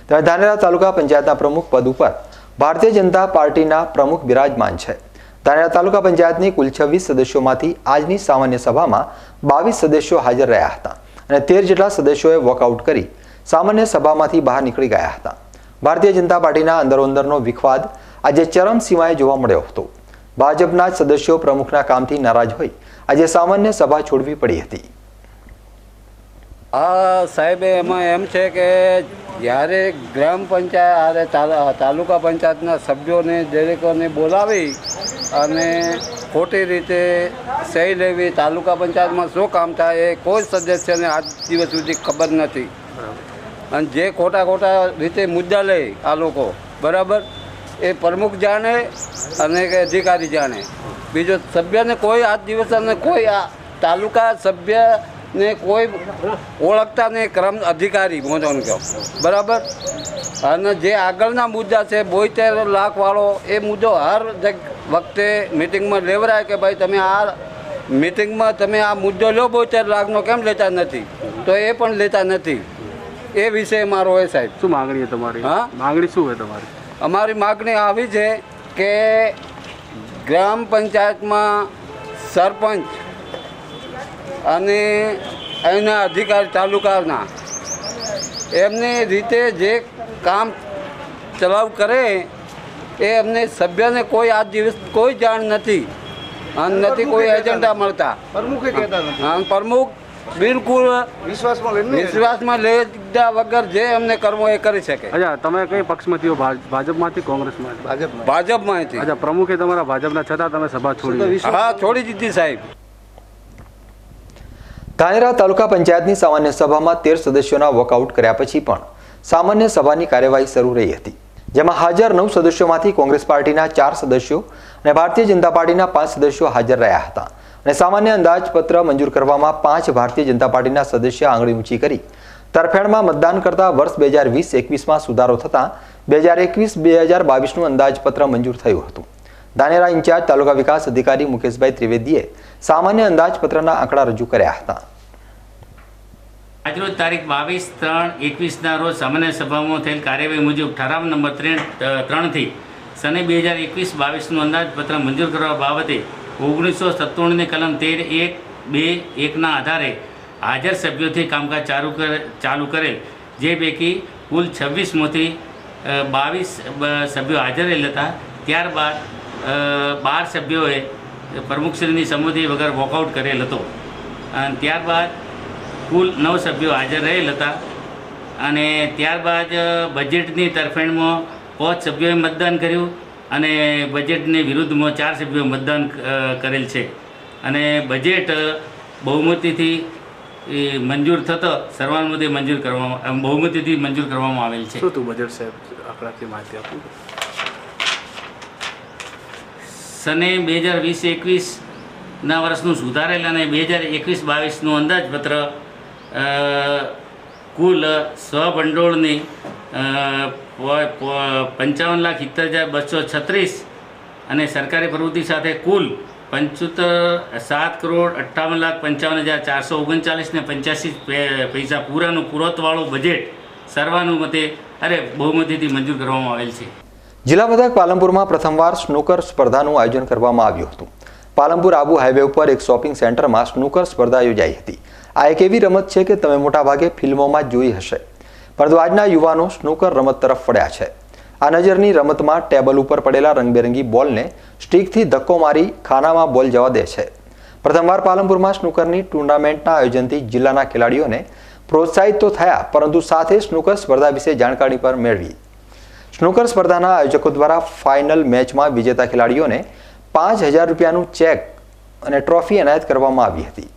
ત્યારે ધાનેરા તાલુકા પંચાયતના પ્રમુખ પદ ઉપર ભારતીય જનતા પાર્ટીના પ્રમુખ બિરાજમાન છે. ધાનેરા તાલુકા પંચાયતની કુલ 26 સદસ્યોમાંથી આજની સામાન્ય સભામાં 22 સદસ્યો હાજર રહ્યા હતા અને 13 જેટલા સદસ્યોએ વોકઆઉટ કરી સામાન્ય સભામાંથી બહાર નીકળી ગયા હતા. ભારતીય જનતા પાર્ટીના અંદરોઅંદરનો વિખવાદ આજે ચરમસીમાએ જોવા મળ્યો હતો. ભાજપના જ સદસ્યો પ્રમુખના કામથી નારાજ હોય આજે સામાન્ય સભા છોડવી પડી હતી. સાહેબ એમાં એમ છે કે જ્યારે ગ્રામ પંચાયત તાલુકા પંચાયતના સભ્યોને દરેકોને બોલાવી અને ખોટી રીતે સહી લેવી, તાલુકા પંચાયતમાં શું કામ થાય એ કોઈ સદસ્યને આજ દિવસ સુધી ખબર નથી અને જે ખોટા રીતે મુદ્દા લે આ લોકો, બરાબર, એ પ્રમુખ જાણે અને કે અધિકારી જાણે. બીજો સભ્યને કોઈ આજ દિવસ અને કોઈ આ તાલુકા સભ્યને કોઈ ઓળખતા નહીં, ક્રમ અધિકારી મોજોને કહો, બરાબર. અને જે આગળના મુદ્દા છે 72 લાખવાળો, એ મુદ્દો હર વખતે મિટિંગમાં લેવરાય કે ભાઈ તમે આ મિટિંગમાં તમે આ મુદ્દો લો 72 લાખનો કેમ લેતા નથી, તો એ પણ લેતા નથી. એ વિશે મારો હોય સાહેબ. શું માગણી છે તમારી? હા, માગણી શું છે તમારી? અમારી માગણી આવી છે કે ગ્રામ પંચાયતમાં સરપંચ અને અહીંના અધિકારી તાલુકાના એમની રીતે જે કામ ચલાવ કરે એ એમને સભ્યને કોઈ આજ દિવસ કોઈ જાણ નથી અને નથી કોઈ એજન્ડા મળતા. પ્રમુખે કહેતા નથી. હા, પ્રમુખ બિલકુલ વિશ્વાસમાં લીધા વગર જે એમને કરવો એ કરી શકે. અચ્છા, તમે કઈ પક્ષમાંથી હો? ભાજપમાંથી, કોંગ્રેસમાંથી? ભાજપમાંથી. અચ્છા, પ્રમુખે તમારા ભાજપના છતાં તમે સભા છોડી? હા, છોડી દીધી સાહેબ. ધાનેરા તાલુકા પંચાયતની સામાન્ય સભામાં 13 સદસ્યોના વોકઆઉટ કર્યા પછી પણ સામાન્ય સભાની કાર્યવાહી શરૂ રહી હતી, જેમાં હાજર 9 સદસ્યોમાંથી કોંગ્રેસ પાર્ટીના 4 સદસ્યો અને ભારતીય જનતા પાર્ટીના 5 સદસ્યો હાજર રહ્યા હતા અને સામાન્ય અંદાજપત્ર મંજૂર કરવામાં 5 ભારતીય જનતા પાર્ટીના સદસ્ય આંગળી ઊંચી કરી તરફેણમાં મતદાન કરતા વર્ષ 2020-21માં સુધારો થતાં 2021-2022નું અંદાજપત્ર મંજૂર થયું હતું. ધાનેરા ઇન્ચાર્જ તાલુકા વિકાસ અધિકારી મુકેશભાઈ ત્રિવેદીએ સામાન્ય અંદાજપત્રના આંકડા રજૂ કર્યા હતા. આજરોજ તારીખ 22/3/21ના રોજ સામાન્ય સભામાં થયેલ કાર્યવાહી મુજબ ઠરાવ નંબર 3થી સને 2021-22નું અંદાજપત્ર મંજૂર કરવા બાબતે 1997ની કલમ 13(1)(2)(1)ના આધારે હાજર સભ્યોથી કામકાજ ચાલુ કરેલ, જે પૈકી કુલ 26માંથી 22 સભ્યો હાજર રહેલ હતા. ત્યારબાદ 12 સભ્યોએ પ્રમુખશ્રીની સંમતિ વગર વોકઆઉટ કરેલ હતો અને ત્યારબાદ કુલ 9 સભ્યો હાજર રહેલ હતા અને ત્યારબાદ બજેટની તરફેણમાં 5 સભ્યોએ મતદાન કર્યું અને બજેટની વિરુદ્ધમાં 4 સભ્યોએ મતદાન કરેલ છે અને બજેટ બહુમતીથી મંજૂર થતો સર્વાનુમતે બહુમતીથી મંજૂર કરવામાં આવેલ છે. શું તું બજેટ સાહેબ આંકડાથી માહિતી આપું? સને 2020-21ના વર્ષનું સુધારેલ અને 2021-22નું અંદાજપત્ર કુલ સ્વભંડોળની 55,70,236 અને સરકારી પ્રવૃત્તિ સાથે કુલ 7,58,55,439 ને 85 પૈસા પૂરાનું પુરવઠવાળું બજેટ સર્વાનુમતે બહુમતીથી મંજૂર કરવામાં આવેલ છે. જિલ્લા મથક પાલનપુરમાં પ્રથમવાર સ્નૂકર સ્પર્ધાનું આયોજન કરવામાં આવ્યું હતું. પાલનપુર આબુ હાઈવે ઉપર એક શોપિંગ સેન્ટરમાં સ્નૂકર સ્પર્ધા યોજાઈ હતી. આ એક એવી રમત છે કે તમે મોટાભાગે ફિલ્મોમાં જ જોઈ હશે, પરંતુ આજના યુવાનો સ્નૂકર રમત તરફ વળ્યા છે. આ નજરની રમતમાં ટેબલ ઉપર પડેલા રંગબેરંગી બોલને સ્ટિકથી ધક્કો મારી ખાનામાં બોલ જવા દે છે. પ્રથમવાર પાલનપુરમાં સ્નૂકરની ટુર્નામેન્ટના આયોજનથી જિલ્લાના ખેલાડીઓને પ્રોત્સાહિત તો થયા, પરંતુ સાથે સ્નૂકર સ્પર્ધા વિશે જાણકારી પણ મેળવી. સ્નૂકર સ્પર્ધાના આયોજકો દ્વારા ફાઇનલ મેચમાં વિજેતા ખેલાડીઓને 5,000 રૂપિયાનું ચેક અને ટ્રોફી એનાયત કરવામાં આવી હતી.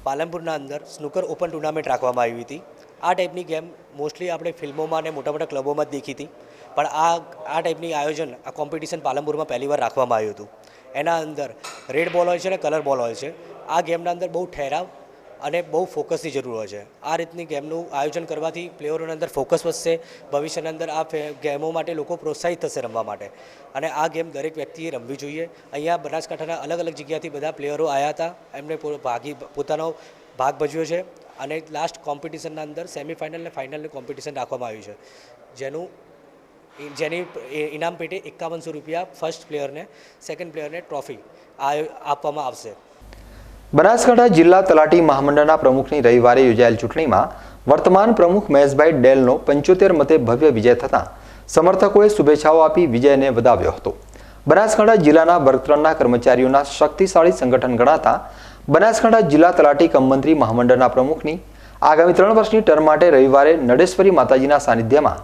પાલનપુરના અંદર સ્નૂકર ઓપન ટુર્નામેન્ટ રાખવામાં આવી હતી. આ ટાઈપની ગેમ મોસ્ટલી આપણે ફિલ્મોમાં અને મોટા મોટા ક્લબોમાં જ દેખી હતી, પણ આ ટાઈપની આયોજન આ કોમ્પિટિશન પાલનપુરમાં પહેલીવાર રાખવામાં આવ્યું હતું. એના અંદર રેડ બોલ હોય છે અને કલર બોલ હોય છે. આ ગેમના અંદર બહુ ઠહેરાવ અને બહુ ફોકસની જરૂર હોય છે. આ રીતની ગેમનું આયોજન કરવાથી પ્લેયરોના અંદર ફોકસ વધશે. ભવિષ્યના અંદર આ ગેમો માટે લોકો પ્રોત્સાહિત થશે રમવા માટે, અને આ ગેમ દરેક વ્યક્તિએ રમવી જોઈએ. અહીંયા બનાસકાંઠાના અલગ અલગ જગ્યાથી બધા પ્લેયરો આવ્યા હતા, એમણે પોતાનો ભાગ ભજવ્યો છે, અને લાસ્ટ કોમ્પિટિશનના અંદર સેમિફાઇનલ અને ફાઇનલનું કોમ્પિટિશન રાખવામાં આવ્યું છે, જેની ઇનામ પેટે 5100 રૂપિયા ફર્સ્ટ પ્લેયરને, સેકન્ડ પ્લેયરને ટ્રોફી આપવામાં આવશે. બનાસકાંઠા જિલ્લા તલાટી મહામંડળના પ્રમુખની રવિવારે યોજાયેલ ચૂંટણીમાં વર્તમાન પ્રમુખ મહેશભાઈ ડેલનો 75 મતે ભવ્ય વિજય થતાં સમર્થકોએ શુભેચ્છાઓ આપી વિજયને વધાવ્યો હતો. બનાસકાંઠા જિલ્લાના વર્ગ 3ના કર્મચારીઓના શક્તિશાળી સંગઠન ગણાતા બનાસકાંઠા જિલ્લા તલાટી કમ મંત્રી મહામંડળના પ્રમુખની આગામી 3 વર્ષની ટર્મ માટે રવિવારે નડેશ્વરી માતાજીના સાનિધ્યમાં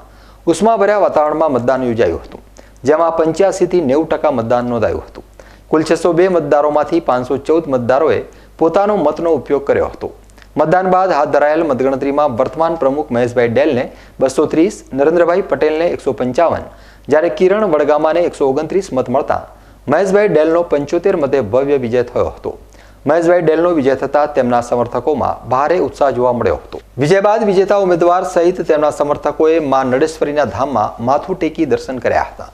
ઉષ્માભર્યા વાતાવરણમાં મતદાન યોજાયું હતું, જેમાં 85 થી 90% મતદાન નોંધાયું હતું. કુલ 602 મતદારોમાંથી 514 મતદારોએ પોતાનો મતનો ઉપયોગ કર્યો હતો. મતદાન બાદ હાથ ધરાયેલ મતગણતરીમાં વર્તમાન પ્રમુખ મહેશભાઈ ડેલને 230, નરેન્દ્રભાઈ પટેલને 155, જ્યારે કિરણ વડગામાને 129 મત મળતા મહેશભાઈ ડેલનો 75 મતે ભવ્ય વિજય થયો હતો. મહેશભાઈ ડેલનો વિજય થતાં તેમના સમર્થકોમાં ભારે ઉત્સાહ જોવા મળ્યો હતો. વિજય બાદ વિજેતા ઉમેદવાર સહિત તેમના સમર્થકોએ મા નડેશ્વરીના ધામમાં માથું ટેકી દર્શન કર્યા હતા.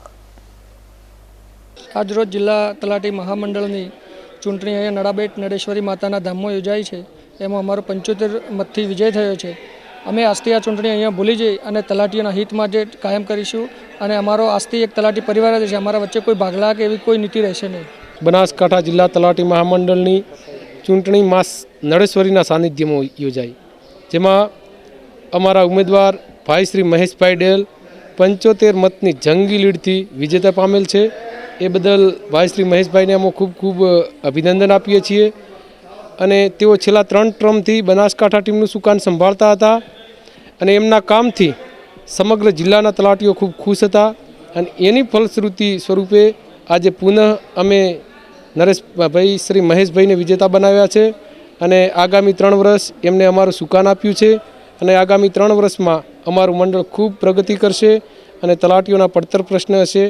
આજરોજ જિલ્લા તલાટી મહામંડળની ચૂંટણી અહીંયા નડાબેટ નડેશ્વરી માતાના ધામમાં યોજાઈ છે. એમાં અમારો 75 મતથી વિજય થયો છે. અમે આજથી આ ચૂંટણી અહીંયા ભૂલી જઈ અને તલાટીઓના હિત માટે કાયમ કરીશું, અને અમારો આજથી એક તલાટી પરિવાર જ છે. અમારા વચ્ચે કોઈ ભાગલા કે એવી કોઈ નીતિ રહેશે નહીં. બનાસકાંઠા જિલ્લા તલાટી મહામંડળની ચૂંટણી માસ નડેશ્વરીના સાનિધ્યમાં યોજાઈ, જેમાં અમારા ઉમેદવાર ભાઈ શ્રી મહેશભાઈ ડેલ 75 મતની જંગી લીડથી વિજેતા પામેલ છે. એ બદલ ભાઈ શ્રી મહેશભાઈને અમે ખૂબ ખૂબ અભિનંદન આપીએ છીએ. અને તેઓ છેલ્લા 3 ટર્મથી બનાસકાંઠા ટીમનું સુકાન સંભાળતા હતા, અને એમના કામથી સમગ્ર જિલ્લાના તલાટીઓ ખૂબ ખુશ હતા, અને એની ફલશ્રુતિ સ્વરૂપે આજે પુનઃ અમે નરેશભાઈ શ્રી મહેશભાઈને વિજેતા બનાવ્યા છે, અને આગામી 3 વર્ષ એમને અમારું સુકાન આપ્યું છે, અને આગામી 3 વર્ષમાં અમારું મંડળ ખૂબ પ્રગતિ કરશે, અને તલાટીઓના પડતર પ્રશ્ન હશે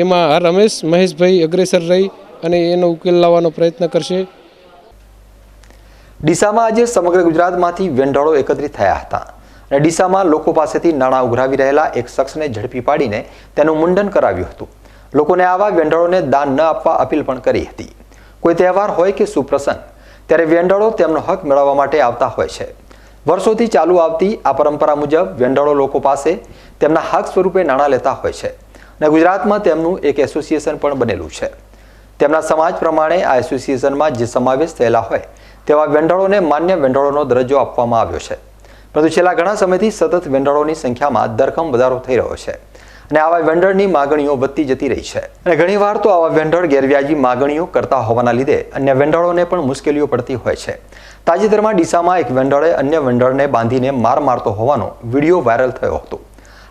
એમાં રમેશ મહેશભાઈ અગ્રેસર રહી અને એનો ઉકેલ લાવવાનો પ્રયત્ન કરશે. ડીસામાં આજે સમગ્ર ગુજરાતમાંથી વેંઢાળો એકત્રિત થયા હતા, અને ડીસામાં લોકો પાસેથી નાણાં ઉઘરાવી રહેલા એક શખ્સને ઝડપી પાડીને તેનું મુંડન કરાવ્યું હતું. લોકોને આવા વેંઢાળોને દાન ન આપવા અપીલ પણ કરી હતી. કોઈ તહેવાર હોય કે સુપ્રસંગ, ત્યારે વેંઢાળો તેમનો હક મેળવવા માટે આવતા હોય છે. વર્ષોથી ચાલુ આવતી આ પરંપરા મુજબ વેંઢાળો લોકો પાસે તેમના હક સ્વરૂપે નાણાં લેતા હોય છે, અને ગુજરાતમાં તેમનું એક એસોસિએશન પણ બનેલું છે. તેમના સમાજ પ્રમાણે આ એસોસિએશનમાં જે સમાવેશ થયેલા હોય તેવા વેંઢાળોને માન્ય વેંઢાળોનો દરજ્જો આપવામાં આવ્યો છે. પરંતુ છેલ્લા ઘણા સમયથી સતત વેંઢાળોની સંખ્યામાં ધરખમ વધારો થઈ રહ્યો છે, અને આવા વેન્ડરની માગણીઓ વધતી જતી રહી છે. અને ઘણીવાર તો આવા વેન્ડર ગેરવ્યાજી માગણીઓ કરતા હોવાના લીધે અન્ય વેન્ડરોને પણ મુશ્કેલીઓ પડતી હોય છે. તાજેતરમાં ડીસામાં એક વેન્ડરે અન્ય વેન્ડરને બાંધીને માર મારતો હોવાનો વિડીયો વાયરલ થયો હતો.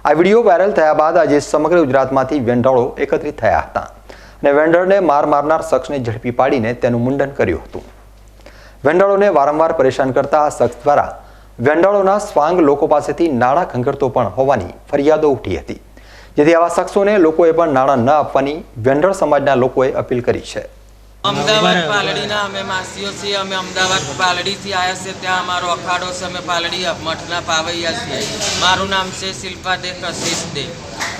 આ વિડીયો વાયરલ થયા બાદ આજે સમગ્ર ગુજરાતમાંથી વેન્ડરો એકત્રિત થયા હતા, અને વેન્ડરને માર મારનાર શખ્સને ઝડપી પાડીને તેનું મુંડન કર્યું હતું. વેન્ડરોને વારંવાર પરેશાન કરતા આ શખ્સ દ્વારા વેન્ડરોના સ્વાંગ લોકો પાસેથી નાણાં ખંખેરતો પણ હોવાની ફરિયાદો ઉઠી હતી, જેથી આવા શખ્સોને લોકોએ પણ નાણાં ન આપવાની વેન્ડર સમાજના લોકોએ અપીલ કરી છે. અમદાવાદ પાલડીના અમે માસીઓ છીએ. અમે અમદાવાદ પાલડીથી આવ્યા છીએ. ત્યાં અમારો અખાડો છે. અમે પાલડી મઠના પાવૈયા છીએ. મારું નામ છે શિલ્પા દે કશિશ દે.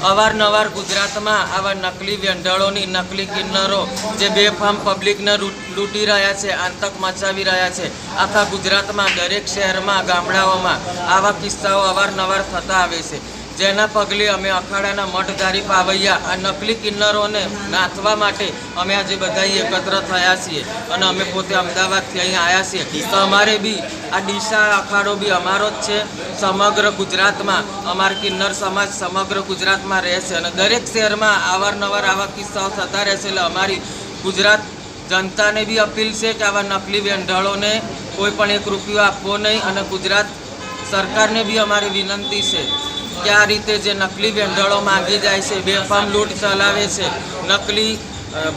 અવારનવાર ગુજરાતમાં આવા નકલી વેન્ડળોની, નકલી કિન્નરો જે બેફામ પબ્લિકને લૂંટી રહ્યા છે, આતંક મચાવી રહ્યા છે. આખા ગુજરાતમાં દરેક શહેરમાં, ગામડાઓમાં આવા કિસ્સાઓ અવારનવાર થતા આવે છે. જેના પગલે અમે અખાડાના મઠધારી પાવૈયા આ નકલી કિન્નરોને નાથવા માટે અમે આજે બધા એકત્ર થયા છીએ અને અમે પોતે અમદાવાદથી અહીં આવ્યા છીએ. તો અમારે બી આ ડીસા અખાડો બી અમારો જ છે. સમગ્ર ગુજરાતમાં અમારા કિન્નર સમાજ સમગ્ર ગુજરાતમાં રહે છે અને દરેક શહેરમાં અવારનવાર આવા કિસ્સાઓ થતા રહેશે. એટલે અમારી ગુજરાત જનતાને બી અપીલ છે કે આવા નકલી વેંઢાળોને કોઈ પણ 1 રૂપિયો આપવો નહીં અને ગુજરાત સરકારને બી અમારી વિનંતી છે કે આ રીતે જે નકલી વેંઢાળો માંગી જાય છે, બેફામ લૂંટ ચલાવે છે, નકલી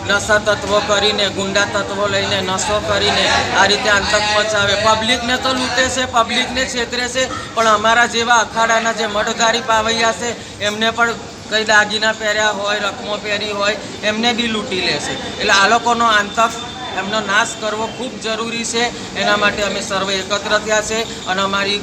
નશા તત્વો કરીને, ગુંડા તત્વો લઈને નશો કરીને આ રીતે આતંક મચાવે, પબ્લિકને તો લૂંટે છે, પબ્લિકને છેતરે છે, પણ અમારા જેવા અખાડાના જે મઠધારી પાવૈયા છે એમને પણ કંઈ દાગીના પહેર્યા હોય, રકમો પહેરી હોય એમને બી લૂંટી લે છે. એટલે આ લોકોનો આતંક એમનો નાશ કરવો ખૂબ જરૂરી છે. એના માટે અમે સર્વે એકત્ર થયા છે અને અમારી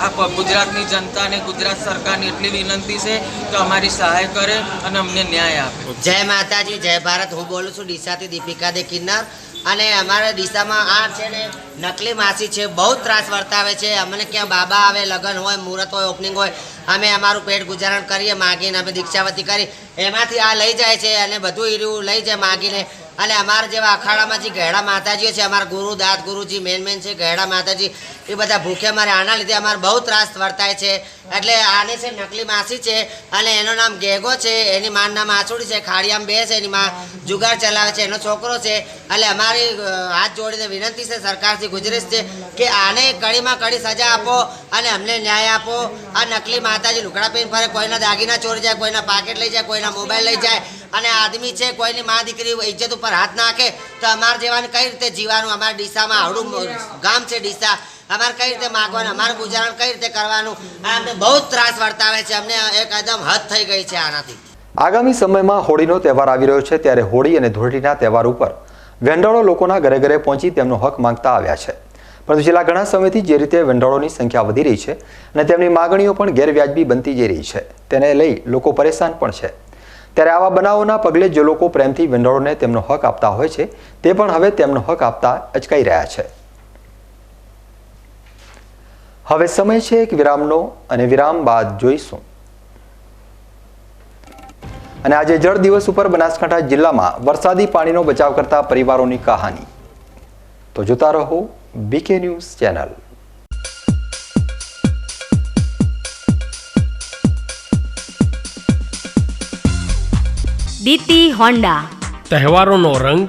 આ ગુજરાતની જનતાને ગુજરાત સરકારની એટલી વિનંતી છે કે અમારી સહાય કરે અને અમને ન્યાય આપે. જય માતાજી, જય ભારત. હું બોલું છું ડીસાથી દીપિકા દે કિન્નર. અને અમારા ડીસામાં આ છે ને નકલી માસી છે, બહુ ત્રાસ વર્તાવે છે. અમને ક્યાં બાબા આવે, લગ્ન હોય, મુહૂર્ત હોય, ઓપનિંગ હોય, અમે અમારું પેટ ગુજારણ કરીએ માગીને, અમે દીક્ષાવતી કરી, એમાંથી આ લઈ જાય છે અને બધું હીરું લઈ જાય માગીને. અને અમારા જેવા અખાડામાં જે ગહેડા માતાજીઓ છે, અમારા ગુરુ દાત ગુરુજી મેન છે ગહેડા માતાજી, એ બધા ભૂખે અમારે આના લીધે અમારે બહુ ત્રાસ વર્તાય છે. એટલે આને છે નકલી માસી છે અને એનું નામ ગેગો છે, એની માનું નામ આસુડી છે, ખાડિયામાં 2 છે, એની માં જુગાર ચલાવે છે, એનો છોકરો છે. એટલે અમારી હાથ જોડીને વિનંતી છે સરકારથી, ગુજારિશ છે કે આને કડીમાં કડી સજા આપો અને અમને ન્યાય આપો. આ નકલી માતાજી લુકડા પહેરીને ફરે, કોઈના દાગીના ચોરી જાય, કોઈના પાકેટ લઈ જાય, કોઈના મોબાઈલ લઈ જાય અને આદમી છે કોઈની મા દીકરી ઇજ્જત ઉપર હાથ નાખે તો અમારા જેવાને કઈ રીતે જીવાનું? અમારા ડીસામાં આવડું ગામ છે ડીસા, અમારે કઈ રીતે માગવાનું, અમારું ગુજારણ કઈ રીતે કરવાનું? અમને બહુ જ ત્રાસ વર્તાવે છે. અમને એકદમ હદ થઈ ગઈ છે આનાથી. આગામી સમયમાં હોળીનો તહેવાર આવી રહ્યો છે, ત્યારે હોળી અને ધૂળેટીના તહેવાર ઉપર વેંઢાળો લોકોના ઘરે ઘરે પહોંચી તેમનો હક માંગતા આવ્યા છે. પરંતુ છેલ્લા ઘણા સમયથી જે રીતે વેંઢાળોની સંખ્યા વધી રહી છે અને તેમની માગણીઓ પણ ગેરવ્યાજબી બનતી જઈ રહી છે, તેને લઈ લોકો પરેશાન પણ છે. ત્યારે આવા બનાવોના પગલે જે લોકો પ્રેમથી વેંઢાળોને તેમનો હક આપતા હોય છે તે પણ હવે તેમનો હક આપતા અચકાઈ રહ્યા છે. હવે સમય છે એક વિરામનો અને વિરામ બાદ જોઈશું. અને આજે જળ દિવસ ઉપર બનાસકાંઠા જિલ્લામાં વરસાદી પાણીનો બચાવ કરતા પરિવારોની કહાની. તો જોતા રહો બીકે ન્યૂઝ ચેનલ. દીતી હોન્ડા, તહેવારોનો રંગ,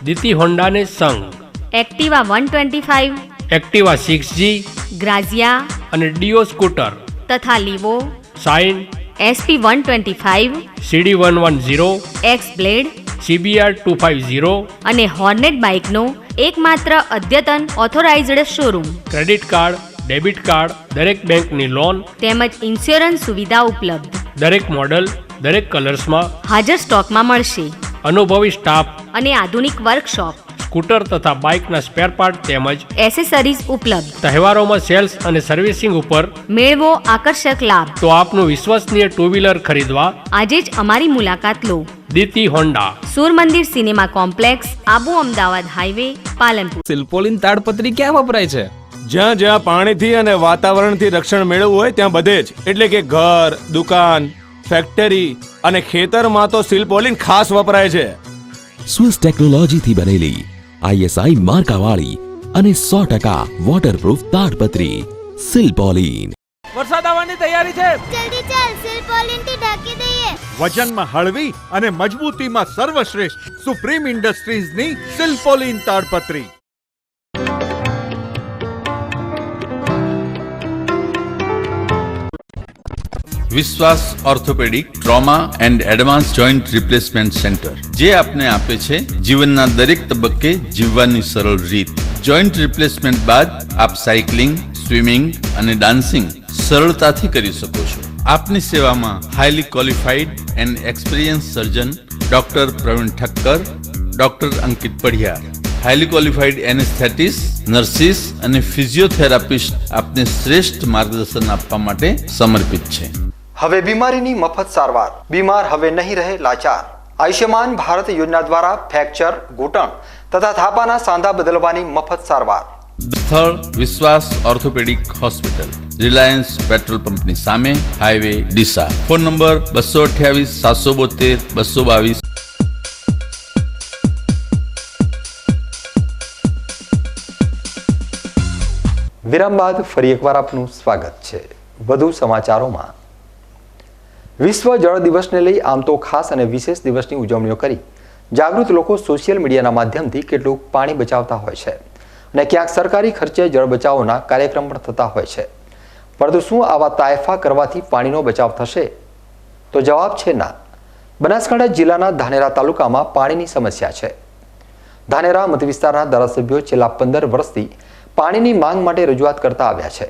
દીતી હોન્ડાને સંગ. એક્ટિવા 125, એક્ટિવા 6G, ગ્રાઝિયા અને ડીઓ સ્કૂટર તથા Livo, Shine, SP 125, CD 110, X Blade, CBR 250 અને હોર્નેટ બાઇકનો એકમાત્ર અદ્યતન authorised showroom. Credit card, debit card, દરેક બેંકની લોન તેમજ ઇન્સ્યોરન્સ સુવિધા ઉપલબ્ધ. દરેક મોડલ, દરેક કલર્સમાં હાજર સ્ટોકમાં મળશે. અનુભવી સ્ટાફ અને આધુનિક વર્કશોપ, સ્કૂટર તથા બાઇકના સ્પેર પાર્ટ તેમજ એસેસરીઝ ઉપલબ્ધ. તહેવારોમાં સેલ્સ અને સર્વિસિંગ ઉપર મેળવો આકર્ષક લાભ. તો આપનું વિશ્વસનીય ટુ વ્હીલર ખરીદવા આજે જ અમારી મુલાકાત લો. દીતી Honda, Surmandir cinema complex, Abu Ahmedabad highway, Palanpur. Silpaulin તાડપત્રી ક્યાં વપરાય છે? જ્યાં જ્યાં પાણીથી અને વાતાવરણથી રક્ષણ મેળવવું હોય ત્યાં બધે જ. એટલે કે ઘર, દુકાન, ફેક્ટરી અને ખેતરમાં તો સિલ્પોલિન ખાસ વપરાય છે. સ્વિસ ટેકનોલોજીથી બનેલી ISI માર્કાવાળી અને 100% વોટરપ્રૂફ તાડપત્રી સિલ્પોલિન. વરસાદ આવવાની તૈયારી છે, જલ્દી ચાલ સિલ્પોલિન થી ઢાંકી દઈએ. વજનમાં હળવી અને મજબૂતીમાં સર્વશ્રેષ્ઠ સુપ્રીમ ઇન્ડસ્ટ્રીઝની સિલ્પોલિન તાડપત્રી. વિશ્વાસ orthopaedic trauma and advance joint replacement centre, જે આપને આપે છે જીવનના દરેક તબક્કે જીવવાની સરળ રીત. જોઈન્ટ રિપ્લેસમેન્ટ બાદ આપ સાયકલિંગ, સ્વિમિંગ અને ડાન્સિંગ સરળતાથી કરી શકો છો. આપની સેવામાં highly qualified and experience surgeon doctor Pravin Thakkar, doctor Ankit Padhiyar, highly qualified anaesthetist, nurses અને ફિઝિયોથેરાપિસ્ટ આપને શ્રેષ્ઠ માર્ગદર્શન આપવા માટે સમર્પિત છે. હવે બીમારીની મફત સારવાર, બીમાર હવે નહીં રહે લાચાર. આયુષ્યમાન ભારત યોજના દ્વારા ફ્રેક્ચર, ઘૂંટણ તથા થાપાના સાંધા બદલવાની મફત સારવાર. સ્થળ વિશ્વાસ ઓર્થોપેડિક હોસ્પિટલ, રિલાયન્સ પેટ્રોલ પંપની સામે, હાઈવે ડીસા. Phone number 228 772 222. વિરામ બાદ ફરી એકવાર આપનું સ્વાગત છે. વધુ સમાચારોમાં, વિશ્વ જળ દિવસને લઈ આમ તો ખાસ અને વિશેષ દિવસની ઉજવણીઓ કરી જાગૃત લોકો સોશિયલ મીડિયાના માધ્યમથી કેટલુંક પાણી બચાવતા હોય છે અને ક્યાંક સરકારી ખર્ચે જળ બચાવોના કાર્યક્રમ પણ થતા હોય છે. પરંતુ શું આવા તાયફા કરવાથી પાણીનો બચાવ થશે? તો જવાબ છે ના. બનાસકાંઠા જિલ્લાના ધાનેરા તાલુકામાં પાણીની સમસ્યા છે. ધાનેરા મત વિસ્તારના ધારાસભ્યો છેલ્લા 15 વર્ષથી પાણીની માંગ માટે રજૂઆત કરતા આવ્યા છે.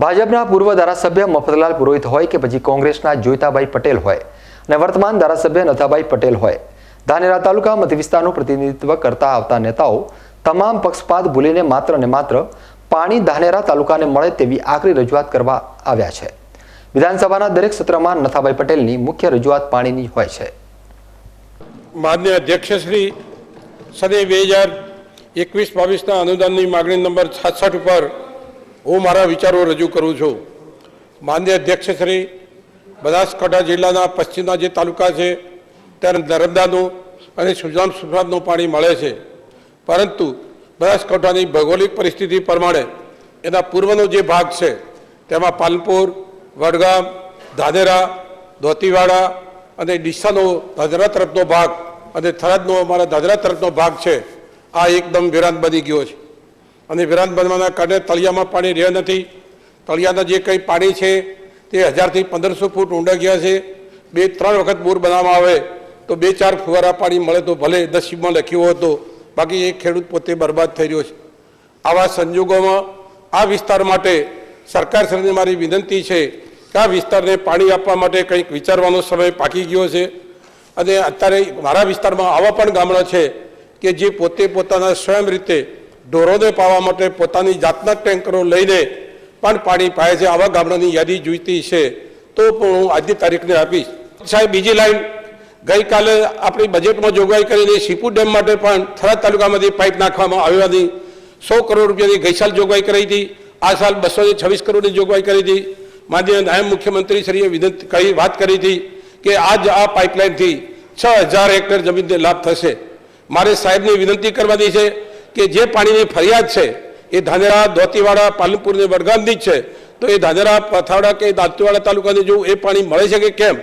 ભાજપના પૂર્વ ધારાસભ્ય મફતલાલ પુરોહિત હોય કે પછી કોંગ્રેસના જોઈતાભાઈ પટેલ હોય અને વર્તમાન ધારાસભ્ય નથાભાઈ પટેલ હોય, ધાનેરા તાલુકા મત વિસ્તારનું પ્રતિનિધિત્વ કરતા આવતા નેતાઓ તમામ પક્ષપાત ભૂલીને માત્ર ને માત્ર પાણી ધાનેરા તાલુકાને મળે તેવી આકરી રજૂઆત કરવા આવ્યા છે. વિધાનસભાના દરેક સત્રમાં નથાભાઈ પટેલની મુખ્ય રજૂઆત પાણીની હોય છે. માન્ય અધ્યક્ષશ્રી, સને 2021-22ના અનુદાનની માગણી નંબર 66 ઉપર હું મારા વિચારો રજૂ કરું છું. માન્ય અધ્યક્ષશ્રી, બનાસકાંઠા જિલ્લાના પશ્ચિમના જે તાલુકા છે ત્યારે નર્મદાનું અને સુજલામ સુફલામનું પાણી મળે છે, પરંતુ બનાસકાંઠાની ભૌગોલિક પરિસ્થિતિ પ્રમાણે એના પૂર્વનો જે ભાગ છે તેમાં પાલનપુર, વડગામ, ધાનેરા, દોતીવાડા અને ડીસાનો ધાનેરા તરફનો ભાગ અને થરાદનો અમારા ધાનેરા તરફનો ભાગ છે, આ એકદમ વિરાન બની ગયો છે. અને વિરાન બનવાના કારણે તળિયામાં પાણી રહે નથી. તળિયાના જે કંઈ પાણી છે તે 1000થી 1500 ફૂટ ઊંડા ગયા છે. 2-3 વખત બોર બનાવવામાં આવે તો 2-4 ફુવારા પાણી મળે તો ભલે નસીબમાં લખ્યો હતો, બાકી એ ખેડૂત પોતે બરબાદ થઈ રહ્યો છે. આવા સંજોગોમાં આ વિસ્તાર માટે સરકારશ્રીને મારી વિનંતી છે કે આ વિસ્તારને પાણી આપવા માટે કંઈક વિચારવાનો સમય પાકી ગયો છે. અને અત્યારે મારા વિસ્તારમાં આવા પણ ગામડા છે કે જે પોતે પોતાના સ્વયં રીતે ઢોરોને પાવા માટે પોતાની જાતના ટેન્કરો લઈને પણ પાણી પાય છે. આવા ગામડાની યાદી જોઈતી છે તો પણ હું આજની તારીખને આપીશ. સાહેબ, બીજી લાઈન, ગઈકાલે આપણી બજેટમાં જોગવાઈ કરીને શીપુ ડેમ માટે પણ થરાદ તાલુકામાંથી પાઇપ નાખવામાં આવવાની 100 કરોડ રૂપિયાની ગઈ સાલ જોગવાઈ કરી હતી. આ સાલ 226 કરોડની જોગવાઈ કરી હતી. માનનીય નાયબ મુખ્યમંત્રીશ્રીએ વાત કરી હતી કે આજ આ પાઇપલાઇનથી 6000 હેક્ટર જમીનને લાભ થશે. મારે સાહેબને વિનંતી કરવાની છે કે જે પાણીની ફરિયાદ છે એ ધાનેરા, દોતીવાડા, પાલનપુર અને વડગામની જ છે, તો એ ધાનેરા, પથાવડા કે દાંતીવાડા તાલુકાને જો એ પાણી મળે છે કે કેમ,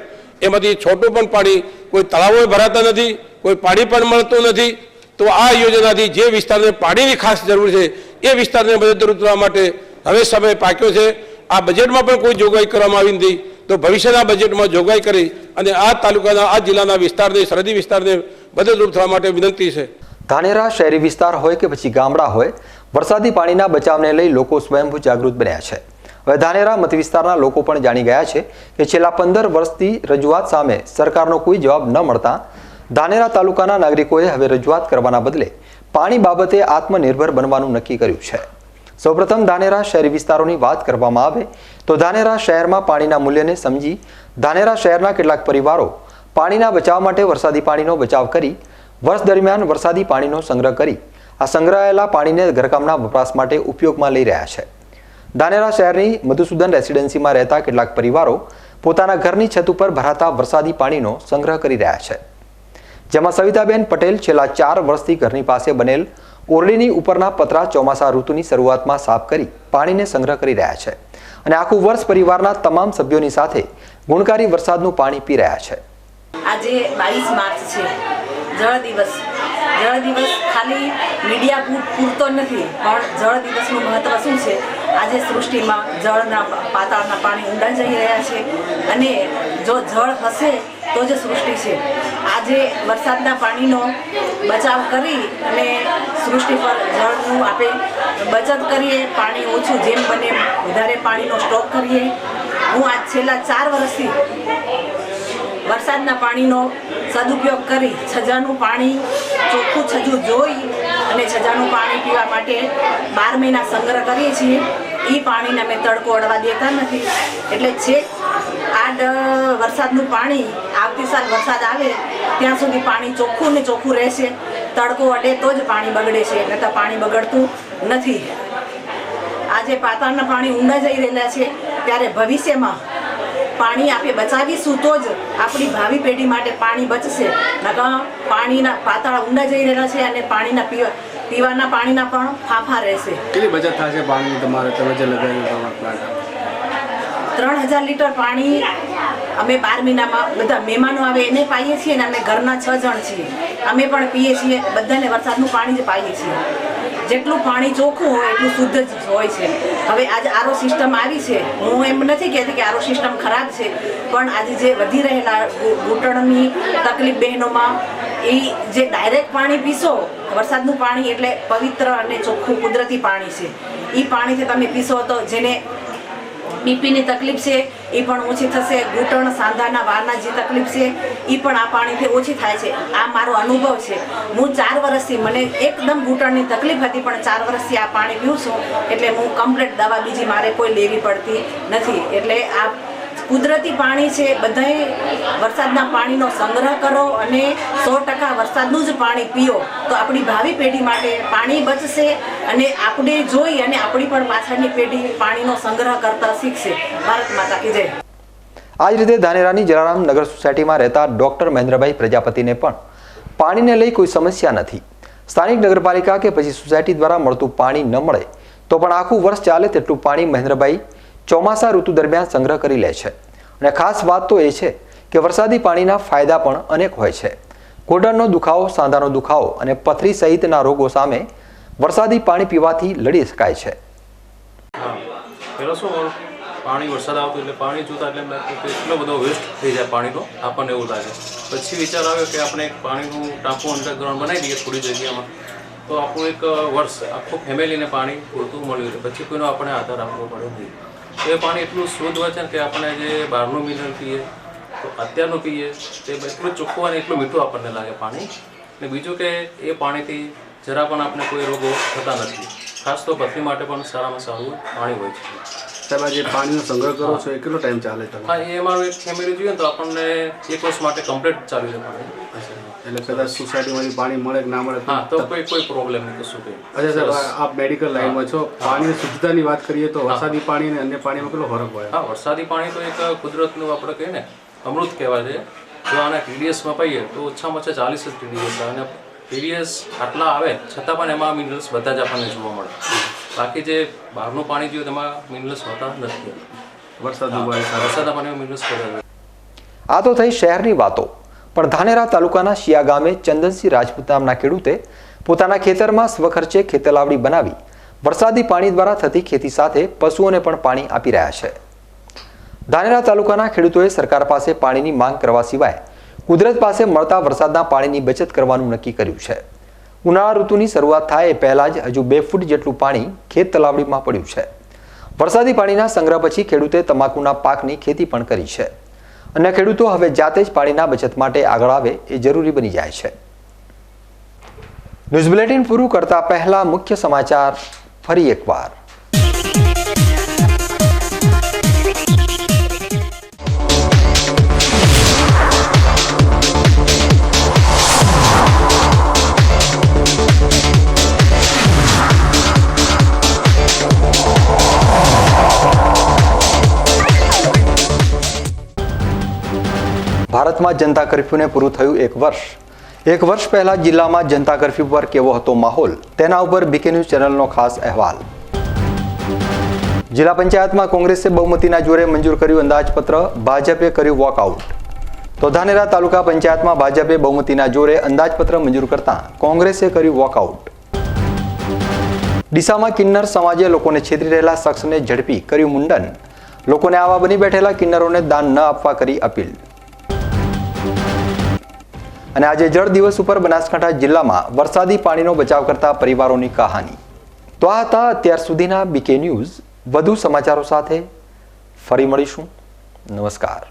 એમાંથી છોટું પણ પાણી, કોઈ તળાવો ભરાતા નથી, કોઈ પાણી પણ મળતું નથી. તો આ યોજનાથી જે વિસ્તારને પાણીની ખાસ જરૂર છે એ વિસ્તારને મદદરૂપ થવા માટે હવે સમય પાક્યો છે. આ બજેટમાં પણ કોઈ જોગવાઈ કરવામાં આવી નથી, તો ભવિષ્યના બજેટમાં જોગવાઈ કરી અને આ તાલુકાના, આ જિલ્લાના વિસ્તારને, સરહદી વિસ્તારને મદદરૂપ થવા માટે વિનંતી છે. ધાનેરા શહેરી વિસ્તાર હોય કે પછી ગામડા હોય, વરસાદી પાણીના બચાવને લઈ લોકો સ્વયંભૂ જાગૃત બન્યા છે. હવે ધાનેરા મત વિસ્તારના લોકો પણ જાણી ગયા છે કે છેલ્લા 15 વર્ષથી રજૂઆત સામે સરકારનો કોઈ જવાબ ન મળતા ધાનેરા તાલુકાના નાગરિકોએ હવે રજૂઆત કરવાના બદલે પાણી બાબતે આત્મનિર્ભર બનવાનું નક્કી કર્યું છે. સૌપ્રથમ ધાનેરા શહેરી વિસ્તારોની વાત કરવામાં આવે તો ધાનેરા શહેરમાં પાણીના મૂલ્યને સમજી ધાનેરા શહેરના કેટલાક પરિવારો પાણીના બચાવ માટે વરસાદી પાણીનો બચાવ કરી વર્ષ દરમિયાન વરસાદી પાણીનો સંગ્રહ કરી આ સંગ્રહાયેલા પાણીને ઘરકામના વપરાશ માટે ઉપયોગમાં લઈ રહ્યા છે. ધાનેરા શહેરની મધુસૂદન રેસિડેન્સીમાં રહેતા કેટલાક પરિવારો પોતાના ઘરની છત ઉપર ભરાતા વરસાદી પાણીનો સંગ્રહ કરી રહ્યા છે, જેમાં સવિતાબેન પટેલ છેલ્લા 4 વર્ષથી ઘરની પાસે બનેલ ઓરડીની ઉપરના પતરા ચોમાસા ઋતુની શરૂઆતમાં સાફ કરી પાણીને સંગ્રહ કરી રહ્યા છે અને આખું વર્ષ પરિવારના તમામ સભ્યોની સાથે ગુણકારી વરસાદનું પાણી પી રહ્યા છે. આજે 22 માર્ચ છે, જળ દિવસ. જળ દિવસ ખાલી મીડિયા પૂરતો નથી, પણ જળ દિવસનું મહત્વ શું છે? આજે સૃષ્ટિમાં જળના, પાતાળના પાણી ઊંડા જઈ રહ્યા છે અને જો જળ હશે તો જ સૃષ્ટિ છે. આજે વરસાદના પાણીનો બચાવ કરી અને સૃષ્ટિ પર જળનું આપણે બચત કરીએ, પાણી ઓછું જેમ બને વધારે પાણીનો સ્ટોક કરીએ. હું આજ છેલ્લા 4 વર્ષથી વરસાદના પાણીનો સદુપયોગ કરી છજાનું પાણી ચોખ્ખું છજું જોઈ અને છજાનું પાણી પીવા માટે 12 મહિના સંગ્રહ કરીએ છીએ. એ પાણીને અમે તડકો અડવા દેતા નથી, એટલે છેક વરસાદનું પાણી આવતી સાલ વરસાદ આવે ત્યાં સુધી પાણી ચોખ્ખું ને ચોખ્ખું રહેશે. તડકો અડે તો જ પાણી બગડે છે, નહીં તો પાણી બગડતું નથી. આજ આજે પાતાળના પાણી ઊંડા જઈ રહેલા છે ત્યારે ભવિષ્યમાં પાણી આપણે બચાવીશું તો જ આપણી ભાવિ પેઢી માટે પાણી બચશે. નકર પાણીના પાતાળ ઊંડા જઈ રહેલા છે અને પાણીના પીવાના પાણીના પણ ફાંફા રહેશે. કેટલી બચત થશે પાણીની તમારે તમે જે લગાવ્યું પ્લાન્ટ? 3000 લીટર પાણી અમે 12 મહિનામાં બધા મહેમાનો આવે એને પાઈએ છીએ અને અમે ઘરના 6 જણ છીએ અમે પણ પીએ છીએ. બધાને વરસાદનું પાણી જ પાઈએ છીએ. જેટલું પાણી ચોખ્ખું હોય એટલું શુદ્ધ જ હોય છે. હવે આજે આરો સિસ્ટમ આવી છે, હું એમ નથી કહેતી કે આરો સિસ્ટમ ખરાબ છે, પણ આજે જે વધી રહેલા ઘૂંટણની તકલીફ બહેનોમાં એ જે ડાયરેક્ટ પાણી પીશો, વરસાદનું પાણી એટલે પવિત્ર અને ચોખ્ખું કુદરતી પાણી છે. એ પાણીથી તમે પીશો તો જેને બીપીની તકલીફ છે એ પણ ઓછી થશે. ઘૂંટણ સાંધાના વારના જે તકલીફ છે એ પણ આ પાણીથી ઓછી થાય છે. આ મારો અનુભવ છે. હું 4 વર્ષથી મને એકદમ ઘૂંટણની તકલીફ હતી, પણ 4 વર્ષથી આ પાણી પીઉં છું એટલે હું કમ્પ્લીટ દવા બીજી મારે કોઈ લેવી પડતી નથી. એટલે આ કુદરતી પાણી છે. બધાએ વરસાદના પાણીનો સંગ્રહ કરો અને 100% વરસાદનું જ પાણી પીઓ તો આપણી ભાવિ પેઢી માટે પાણી બચશે અને આપણે જોઈ અને આપણી પણ પાછળની પેઢી પાણીનો સંગ્રહ કરતા શીખશે. ભારત માતા કી જય. આ જ રીતે ધાનેરાની જલારામ નગર સોસાયટીમાં રહેતા ડોક્ટર મહેન્દ્રભાઈ પ્રજાપતિને પણ પાણીને લઈ કોઈ સમસ્યા નથી. સ્થાનિક નગરપાલિકા કે પછી સોસાયટી દ્વારા મળતું પાણી ન મળે તો પણ આખું વર્ષ ચાલે તેટલું પાણી મહેન્દ્રભાઈ ચોમાસા ઋતુ દરમિયાન સંગ્રહ કરી લે છે. અને ખાસ વાત તો એ છે કે વરસાદી પાણીના ફાયદા પણ અનેક હોય છે. ઘૂંટણનો દુખાવો, સાંધાનો દુખાવો અને પથરી સહિતના રોગો સામે વરસાદી પાણી પીવાથી લડી શકાય છે. પહેલાં શું પાણી વરસાદ આવતો એટલે પાણી જોતા એટલે એમ લાગતું કે એટલો બધો વેસ્ટ થઈ જાય પાણીનો, આપણને એવું લાગે. પછી વિચાર આવ્યો કે આપણે એક પાણીનું ટાંકું અંડરગ્રાઉન્ડ બનાવી દઈએ થોડી જગ્યામાં, તો આપણું એક વર્ષ આખું ફેમિલીને પાણી પૂરતું મળ્યું છે. પછી કોઈનો આપણે આધાર આપવો પડે નહીં. એ પાણી એટલું શુદ્ધ હોય છે ને કે આપણે જે બહારનું મિનરલ પીએ તો અત્યારનું પીએ તે એટલું ચોખ્ખું અને એટલું મીઠું આપણને લાગે પાણી. અને બીજું કે એ પાણીથી જરા પણ આપણે કોઈ રોગો થતા નથી. ખાસ તો પથરી માટે પણ સારામાં સારું પાણી હોય છે. સાહેબ, જે પાણીનો સંગ્રહ કરો છો એ કેટલો ટાઈમ ચાલે તમે? હા, એ અમારું એક ફેમિલી જોઈએ તો આપણને 1 વર્ષ માટે કમ્પ્લીટ ચાલી જાય પાણી. એટલે કદાચ સોસાયટીમાંથી પાણી મળે કે ના મળે હા તો કોઈ પ્રોબ્લેમ નહીં, કશું કંઈ. અચ્છા સાહેબ, આપ મેડિકલ લાઈનમાં છો, પાણીની શુદ્ધતાની વાત કરીએ તો વરસાદી પાણી અને અન્ય પાણીમાં કેટલો ફરક હોય? હા, વરસાદી પાણી તો એક કુદરતનું આપણે કહીએ ને અમૃત કહેવાય છે. જો આને TDSમાં પાઈએ તો ઓછામાં ઓછા 40 જ TDS આવે અને TDS આટલા આવે છતાં પણ એમાં મિનરલ્સ બધા જ આપણને જોવા મળે. બાકી જે બહારનું પાણી જોઈએ તેમાં મિનરલ્સ હોતા નથી. વરસાદના પાણીમાં મિનરલ્સ વધારે. આ તો થઈ શહેરની વાતો, પણ ધાનેરા તાલુકાના શિયા ગામે ચંદનસિંહ રાજપૂત નામના ખેડૂતે પોતાના ખેતરમાં સ્વખર્ચે ખેતલાવડી બનાવી વરસાદી પાણી દ્વારા થતી ખેતી સાથે પશુઓને પણ પાણી આપી રહ્યા છે. ધાનેરા તાલુકાના ખેડૂતોએ સરકાર પાસે પાણીની માંગ કરવા સિવાય કુદરત પાસે મળતા વરસાદના પાણીની બચત કરવાનું નક્કી કર્યું છે. ઉનાળા ઋતુની શરૂઆત થાય એ પહેલા જ હજુ 2 ફૂટ જેટલું પાણી ખેત તલાવડીમાં પડ્યું છે. વરસાદી પાણીના સંગ્રહ પછી ખેડૂતે તમાકુના પાકની ખેતી પણ કરી છે. અને ખેડૂતો હવે જાતે જ પાણીના બચત માટે આગળ આવે એ જરૂરી બની જાય છે. ન્યૂઝ બુલેટિન પૂરું કરતા પહેલા મુખ્ય સમાચાર ફરી એકવાર. ભારતમાં જનતા કર્ફ્યુને પૂરું થયું 1 વર્ષ. 1 વર્ષ પહેલા જિલ્લામાં જનતા કર્ફ્યુ પર કેવો હતો માહોલ, તેના ઉપર બીકે ન્યૂઝ ચેનલનો ખાસ અહેવાલ. જિલ્લા પંચાયતમાં કોંગ્રેસે બહુમતીના જોરે મંજૂર કર્યું અંદાજપત્ર, ભાજપે કર્યું વોકઆઉટ. તો ધાનેરા તાલુકા પંચાયતમાં ભાજપે બહુમતીના જોરે અંદાજપત્ર મંજૂર કરતા કોંગ્રેસે કર્યું વોકઆઉટ. ડીસામાં કિન્નર સમાજે લોકોને છેતરી રહેલા શખ્સને ઝડપી કર્યું મુંડન. લોકોને આવા બની બેઠેલા કિન્નરોને દાન ન આપવા કરી અપીલ. અને આજે જળ દિવસ ઉપર બનાસકાંઠા જિલ્લામાં વરસાદી પાણીનો બચાવ કરતા પરિવારોની કહાની. તો આ હતા અત્યાર સુધીના બીકે ન્યૂઝ. વધુ સમાચારો સાથે ફરી મળીશું. નમસ્કાર.